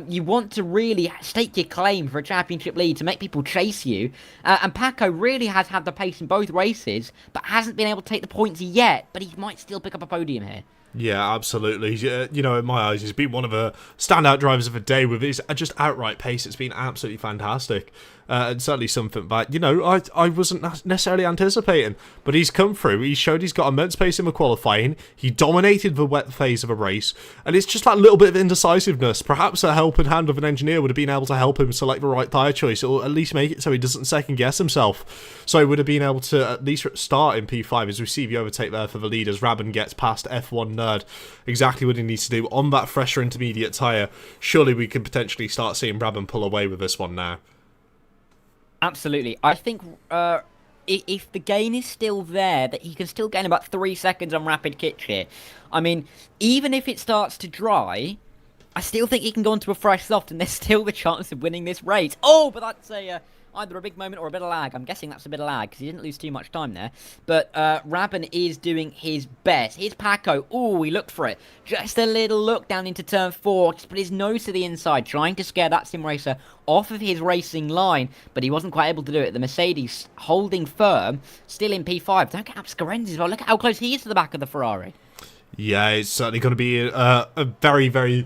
You want to really stake your claim for a championship lead to make people chase you. And Paco really has had the pace in both races, but hasn't been able to take the points yet. But he might still pick up a podium here. Yeah, absolutely. In my eyes, he's been one of the standout drivers of the day with his just outright pace. It's been absolutely fantastic. And certainly something that, I wasn't necessarily anticipating. But he's come through. He showed he's got immense pace in the qualifying. He dominated the wet phase of a race. And it's just that little bit of indecisiveness. Perhaps a helping hand of an engineer would have been able to help him select the right tyre choice, or at least make it so he doesn't second guess himself. So he would have been able to at least start in P5 as we see the overtake there for the lead as Rabban gets past F1 Nerd. Exactly what he needs to do on that fresher intermediate tyre. Surely we could potentially start seeing Rabban pull away with this one now. Absolutely. I think if the gain is still there, that he can still gain about 3 seconds on Rapid Kitch here. I mean, even if it starts to dry, I still think he can go onto a fresh soft, and there's still the chance of winning this race. Oh, but that's either a big moment or a bit of lag. I'm guessing that's a bit of lag, because he didn't lose too much time there. But Rabin is doing his best. Here's Paco. Oh, he looked for it. Just a little look down into turn 4. Just put his nose to the inside, trying to scare that sim racer off of his racing line. But he wasn't quite able to do it. The Mercedes holding firm, still in P5. Don't get up Scarenzi as well. Look at how close he is to the back of the Ferrari. Yeah, it's certainly going to be a very, very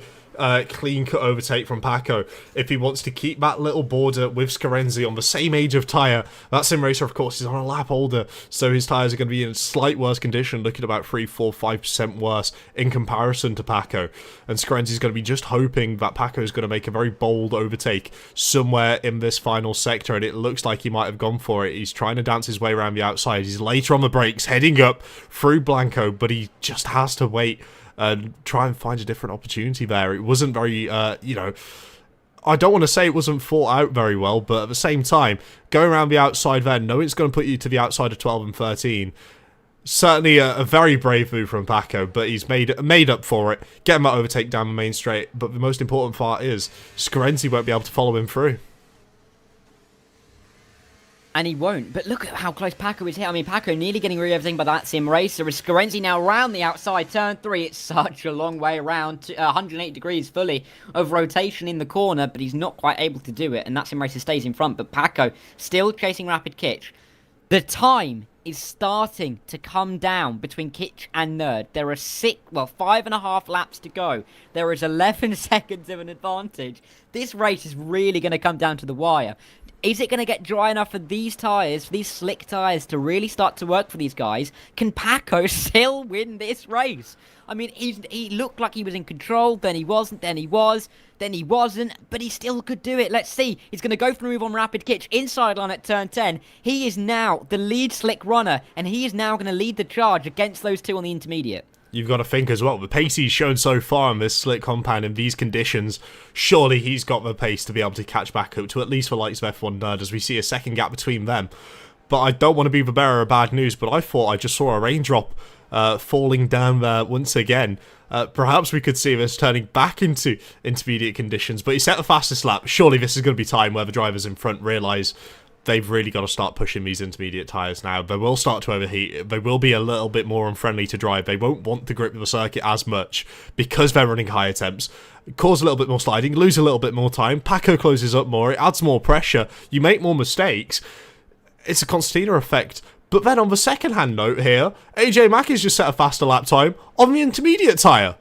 clean-cut overtake from Paco if he wants to keep that little border with Scarenzi on the same age of tyre. That sim racer, of course, is on a lap older, so his tyres are going to be in slight worse condition, looking about 3, 4, 5% worse in comparison to Paco. And Scarenzi's going to be just hoping that Paco is going to make a very bold overtake somewhere in this final sector, and it looks like he might have gone for it. He's trying to dance his way around the outside. He's later on the brakes, heading up through Blanco, but he just has to wait and try and find a different opportunity there. It wasn't very, you know, I don't want to say it wasn't thought out very well, but at the same time, going around the outside there, knowing it's going to put you to the outside of 12 and 13, certainly a very brave move from Paco, but he's made up for it, getting that overtake down the main straight. But the most important part is Scarenzi won't be able to follow him through. And he won't. But look at how close Paco is here. I mean, Paco nearly getting rid of everything by that sim racer. Is Scarenzi now around the outside, turn 3. It's such a long way around, to 108 degrees fully of rotation in the corner, but he's not quite able to do it, and that sim racer stays in front. But Paco still chasing Rapid Kitch. The time is starting to come down between Kitch and Nerd. There are 5.5 laps to go. There is 11 seconds of an advantage. This race is really going to come down to the wire. Is it going to get dry enough for these tyres, for these slick tyres, to really start to work for these guys? Can Paco still win this race? I mean, he looked like he was in control, then he wasn't, then he was, then he wasn't, but he still could do it. Let's see. He's going to go for a move on Rapid Kitch, inside line at turn 10. He is now the lead slick runner, and he is now going to lead the charge against those two on the intermediate. You've got to think as well, the pace he's shown so far on this slick compound in these conditions, surely he's got the pace to be able to catch back up to at least the likes of F1 Nerd, as we see a second gap between them. But I don't want to be the bearer of bad news, but I thought I just saw a raindrop falling down there once again. Perhaps we could see this turning back into intermediate conditions, but he set the fastest lap. Surely this is going to be time where the drivers in front realise they've really got to start pushing these intermediate tyres now. They will start to overheat. They will be a little bit more unfriendly to drive. They won't want to grip the circuit as much because they're running higher temps. Cause a little bit more sliding, lose a little bit more time. Paco closes up more. It adds more pressure. You make more mistakes. It's a concertina effect. But then on the second-hand note here, AJ Mack has just set a faster lap time on the intermediate tyre.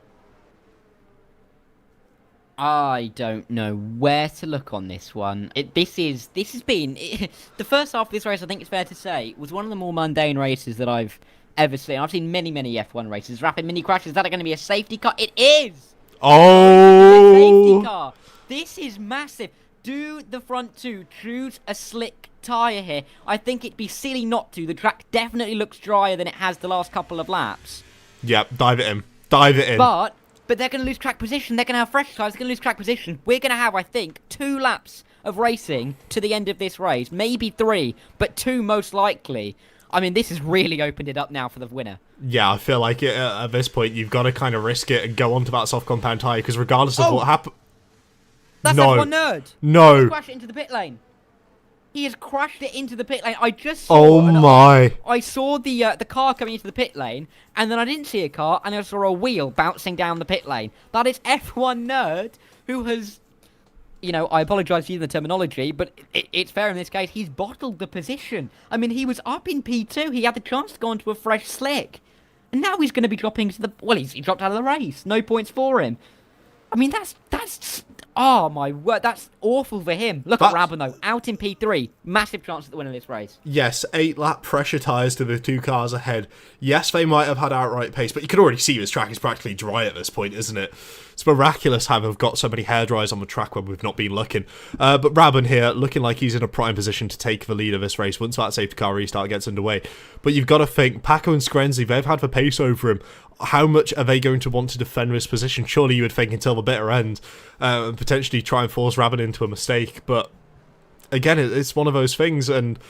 I don't know where to look on this one. This has been the first half of this race. I think it's fair to say was one of the more mundane races that I've ever seen. I've seen many F1 races. Rapid mini crashes. Is that going to be a safety car? It is. Oh, safety car. This is massive. Do the front two choose a slick tyre here? I think it'd be silly not to. The track definitely looks drier than it has the last couple of laps. Yep, dive it in. Dive it in. But they're going to lose track position. They're going to have fresh tyres. They're going to lose track position. We're going to have, I think, 2 laps of racing to the end of this race. Maybe 3, but 2 most likely. I mean, this has really opened it up now for the winner. Yeah, I feel like at this point, you've got to kind of risk it and go onto that soft compound tyre, because regardless of what happens... That's F1 Nerd. No. He's crashed it into the pit lane. He has crashed it into the pit lane. I just saw... Oh my. I saw the car coming into the pit lane, and then I didn't see a car, and I saw a wheel bouncing down the pit lane. That is F1 Nerd, who has... You know, I apologise for using the terminology, but it's fair in this case. He's bottled the position. I mean, he was up in P2. He had the chance to go onto a fresh slick. And now he's going to be dropping to the... Well, he dropped out of the race. No points for him. I mean, that's... Oh, my word. That's awful for him. Look at Rabin, though. Out in P3. Massive chance at the win of this race. Yes, 8-lap pressure tyres to the 2 cars ahead. Yes, they might have had outright pace, but you can already see this track is practically dry at this point, isn't it? It's miraculous how they've got so many hairdryers on the track when we've not been looking. But Rabin here, looking like he's in a prime position to take the lead of this race once that safety car restart gets underway. But you've got to think, Paco and Scarenzi, they've had the pace over him. How much are they going to want to defend this position? Surely you would think until the bitter end, and potentially try and force Rabin into a mistake. But again, it's one of those things, and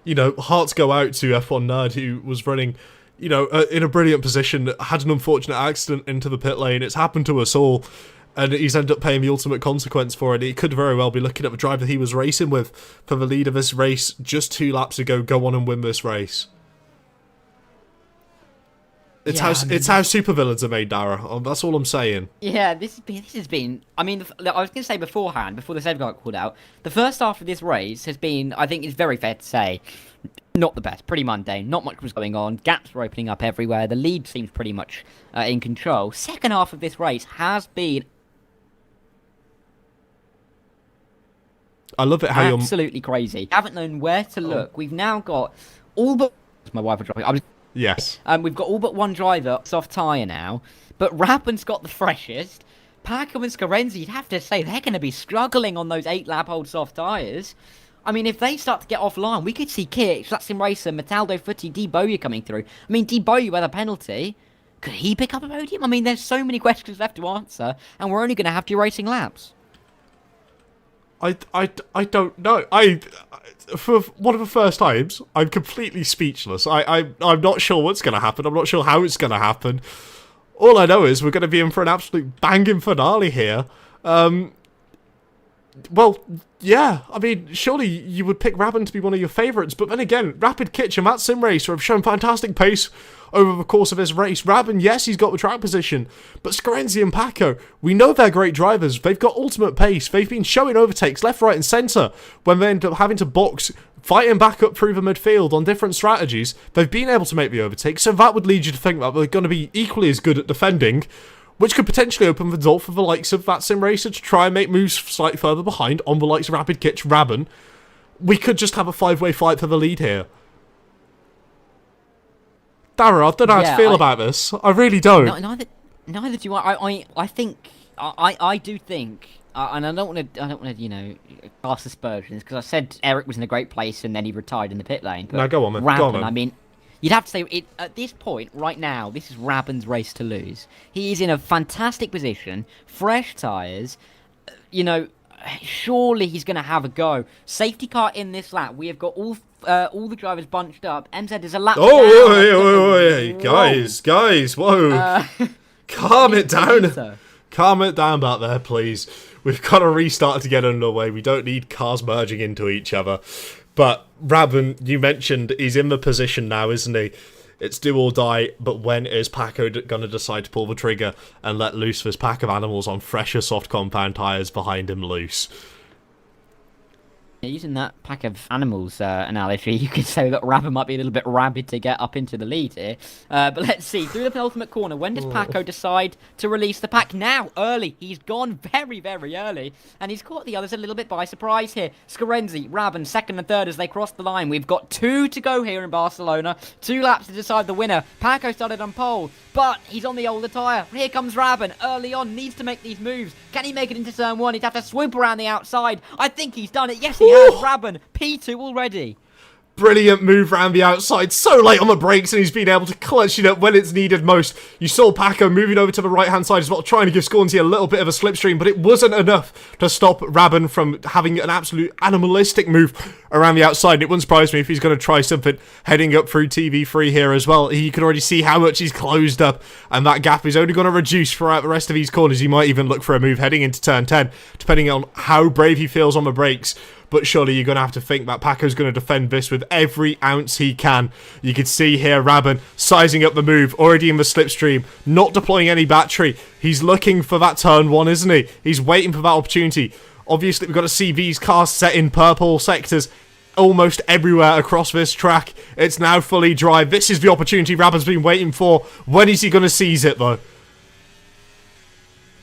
you know, hearts go out to F1 Nerd, who was running, you know, in a brilliant position, had an unfortunate accident into the pit lane. It's happened to us all. and he's ended up paying the ultimate consequence for it. He could very well be looking at the driver he was racing with for the lead of this race just 2 laps ago, go on and win this race. It's how supervillains are made, Darragh. That's all I'm saying. Yeah, this has been. I mean, I was going to say beforehand, before the save got called out, the first half of this race has been, I think it's very fair to say, not the best. Pretty mundane. Not much was going on. Gaps were opening up everywhere. The lead seems pretty much in control. Second half of this race has been. I love it how you're absolutely crazy. Haven't known where to look. We've now got all but my wife was dropping. Yes. We've got all but one driver soft tyre now, but Rabin's got the freshest. Paco and Scarenzi, you'd have to say they're going to be struggling on those 8-lap-old soft tyres. I mean, if they start to get offline, we could see Kitch, Sim Racer, Metaldo Footy, D Bowyer coming through. I mean, D Bowyer with a penalty. Could he pick up a podium? I mean, there's so many questions left to answer, and we're only going to have 2 racing laps. I don't know. For one of the first times, I'm completely speechless. I'm not sure what's going to happen. I'm not sure how it's going to happen. All I know is we're going to be in for an absolute banging finale here. Well, yeah. I mean, surely you would pick Rabin to be one of your favourites. But then again, Rapid Kitch and that Sim Racer have shown fantastic pace over the course of this race. Rabin, yes, he's got the track position. But Scarenzi and Paco, we know they're great drivers. They've got ultimate pace. They've been showing overtakes left, right and centre when they end up having to box, fighting back up through the midfield on different strategies. They've been able to make the overtake. So that would lead you to think that they're going to be equally as good at defending, which could potentially open the door for the likes of that Sim Racer to try and make moves slightly further behind on the likes of Rapid Kitch, Rabin. We could just have a 5-way fight for the lead here. Darragh, I don't know how to feel about this. I really don't. Neither do I. I think I do think, and I don't want to cast aspersions because I said Eric was in a great place and then he retired in the pit lane. But no, go on, man. Rabin, go on, man. I mean, you'd have to say at this point right now, this is Rabin's race to lose. He is in a fantastic position, fresh tyres. Surely he's going to have a go. Safety car in this lap. We have got all the drivers bunched up. MZ is a lap down. Oh, guys, whoa. Calm it down. Calm it down back there, please. We've got a restart to get underway. We don't need cars merging into each other. But Rabin, you mentioned he's in the position now, isn't he? It's do or die, but when is Paco going to decide to pull the trigger and let loose this pack of animals on fresher soft compound tyres behind him loose? Using that pack of animals analogy, you could say that Rabin might be a little bit rabid to get up into the lead here. But let's see. Through the penultimate corner, when does Paco decide to release the pack? Now, early. He's gone very, very early. And he's caught the others a little bit by surprise here. Scarenzi, Rabin, second and third as they cross the line. We've got 2 to go here in Barcelona. 2 laps to decide the winner. Paco started on pole, but he's on the older tyre. Here comes Rabin. Early on, needs to make these moves. Can he make it into turn 1? He'd have to swoop around the outside. I think he's done it. Yes, he has. Rabin, P2 already. Brilliant move round the outside, so late on the brakes, and he's been able to clutch it up when it's needed most. You saw Paco moving over to the right-hand side as well, trying to give Scornsey a little bit of a slipstream, but it wasn't enough to stop Rabin from having an absolute animalistic move around the outside. It wouldn't surprise me if he's going to try something heading up through TV3 here as well. You can already see how much he's closed up, and that gap is only going to reduce throughout the rest of these corners. He might even look for a move heading into turn 10, depending on how brave he feels on the brakes. But surely you're going to have to think that Paco's going to defend this with every ounce he can. You can see here Rabin sizing up the move, already in the slipstream, not deploying any battery. He's looking for that turn 1, isn't he? He's waiting for that opportunity. Obviously, we've got to see these cars set in purple sectors almost everywhere across this track. It's now fully dry. This is the opportunity Rabin's been waiting for. When is he going to seize it, though?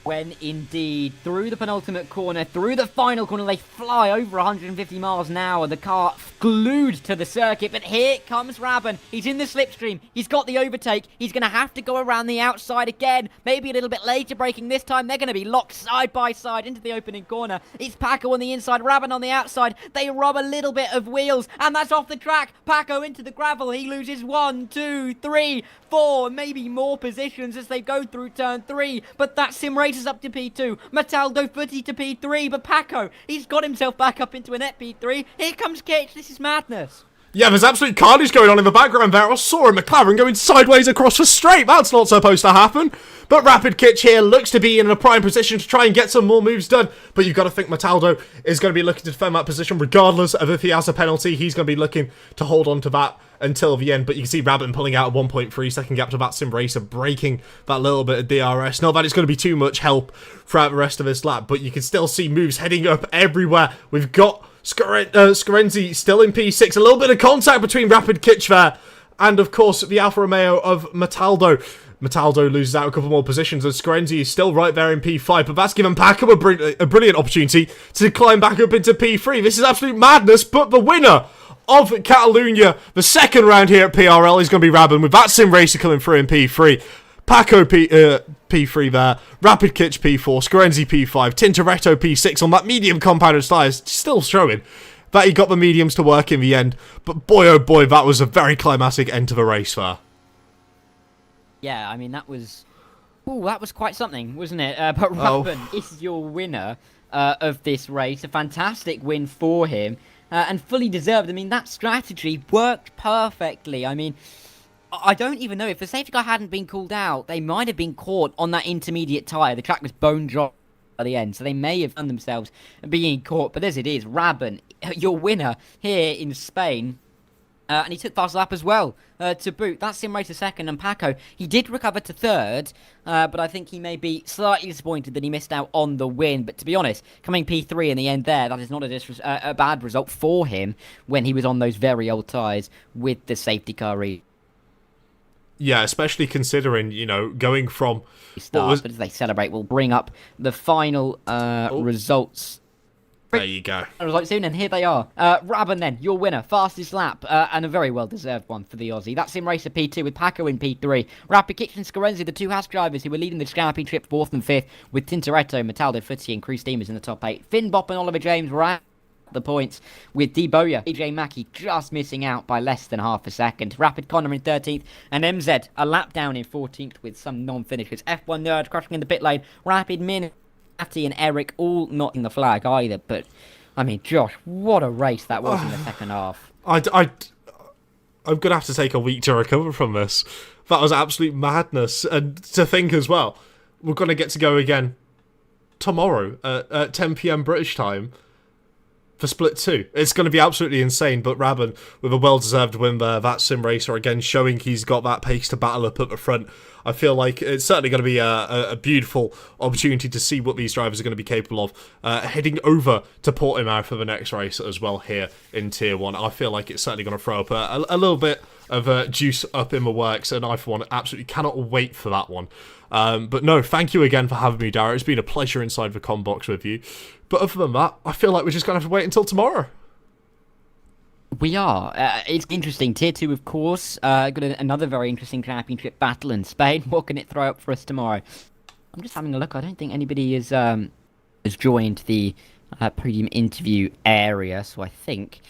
When indeed, through the penultimate corner, through the final corner, they fly over 150 miles an hour. The car glued to the circuit, but here comes Rabin. He's in the slipstream. He's got the overtake. He's going to have to go around the outside again. Maybe a little bit later braking this time. They're going to be locked side by side into the opening corner. It's Paco on the inside, Rabin on the outside. They rob a little bit of wheels, and that's off the track. Paco into the gravel. He loses 1, 2, 3, 4, maybe more positions as they go through turn 3. But that Sim Racer's up to P2. Metaldo Footy to P3. But Paco, he's got himself back up into a net P3. Here comes Kitch. This is madness. Yeah, there's absolute carnage going on in the background there. I saw a McLaren going sideways across the straight. That's not supposed to happen. But Rapid Kitch here looks to be in a prime position to try and get some more moves done. But you've got to think Metaldo is going to be looking to defend that position regardless of if he has a penalty. He's going to be looking to hold on to that until the end. But you can see Rabbit pulling out a 1.3 second gap to that Sim Racer, breaking that little bit of DRS. Not that it's going to be too much help throughout the rest of this lap, but you can still see moves heading up everywhere. We've got Scarenzi still in P6. A little bit of contact between Rapid Kitch there and, of course, the Alfa Romeo of Metaldo. Metaldo loses out a couple more positions, and Scarenzi is still right there in P5, but that's given Paco a brilliant opportunity to climb back up into P3. This is absolute madness, but the winner of Catalunya, the second round here at PRL, is going to be Rabin, with that Sim Racer coming through in P3. Paco P3 there, Rapid Kitch P4, Scarenzi P5, Tintoretto P6 on that medium compounded tyres, still showing that he got the mediums to work in the end. But boy oh boy, that was a very climatic end to the race there. Yeah, I mean, that was quite something, wasn't it? But Rabin is your winner of this race. A fantastic win for him, and fully deserved. I mean, that strategy worked perfectly. I mean, I don't even know if the safety car hadn't been called out, they might have been caught on that intermediate tyre. The track was bone dry at the end, so they may have done themselves being caught. But as it is, Rabin, your winner here in Spain. And he took fast lap as well, to boot. That's Sim Racer second, and Paco, he did recover to third, but I think he may be slightly disappointed that he missed out on the win. But to be honest, coming P3 in the end there, that is not a bad result for him when he was on those very old tyres with the safety car Yeah, especially considering, you know, going from... But as they celebrate, we'll bring up the final results. There you go. Results soon, and here they are. Rabin then, your winner, fastest lap, and a very well-deserved one for the Aussie. That's Sim Racer P2 with Paco in P3. Rapid Kitch and Scarenzi, the two Haas drivers who were leading the championship 4th and 5th, with Tintoretto, Metaldo, Footy and Crew Steamers in the top 8. Finn Bopp and Oliver James were at the points, with D. Boya, AJ Mackey just missing out by less than half a second. Rapid Connor in 13th, and MZ a lap down in 14th with some non-finishers. F1 Nerd crashing in the pit lane. Rapid Min, Atty and Eric all not in the flag either, but I mean, Josh, what a race that was in the second half. I'm going to have to take a week to recover from this. That was absolute madness. And to think as well, we're going to get to go again tomorrow at 10 PM British time for Split 2. It's going to be absolutely insane, but Rabin with a well-deserved win there. That Sim Racer again showing he's got that pace to battle up at the front. I feel like it's certainly going to be a beautiful opportunity to see what these drivers are going to be capable of heading over to Portimao for the next race as well here in Tier 1. I feel like it's certainly going to throw up a little bit of juice up in the works, and I, for one, absolutely cannot wait for that one. But no, thank you again for having me, Darragh. It's been a pleasure inside the com box with you. But other than that, I feel like we're just going to have to wait until tomorrow. We are. It's interesting. Tier 2, of course. Got another very interesting championship battle in Spain. What can it throw up for us tomorrow? I'm just having a look. I don't think anybody has joined the podium interview area, so I think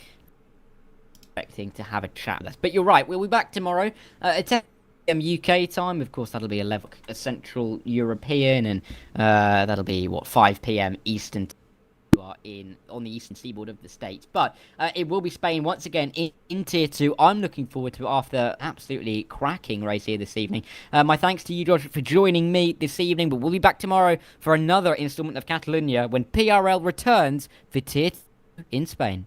expecting to have a chat with us. But you're right. We'll be back tomorrow at 10 PM UK time. Of course, that'll be a Central European, and that'll be, 5 PM Eastern. You are on the eastern seaboard of the States, but it will be Spain once again in Tier 2. I'm looking forward to it after absolutely cracking race here this evening. My thanks to you, Josh, for joining me this evening, but we'll be back tomorrow for another installment of Catalunya when PRL returns for Tier 2 in Spain.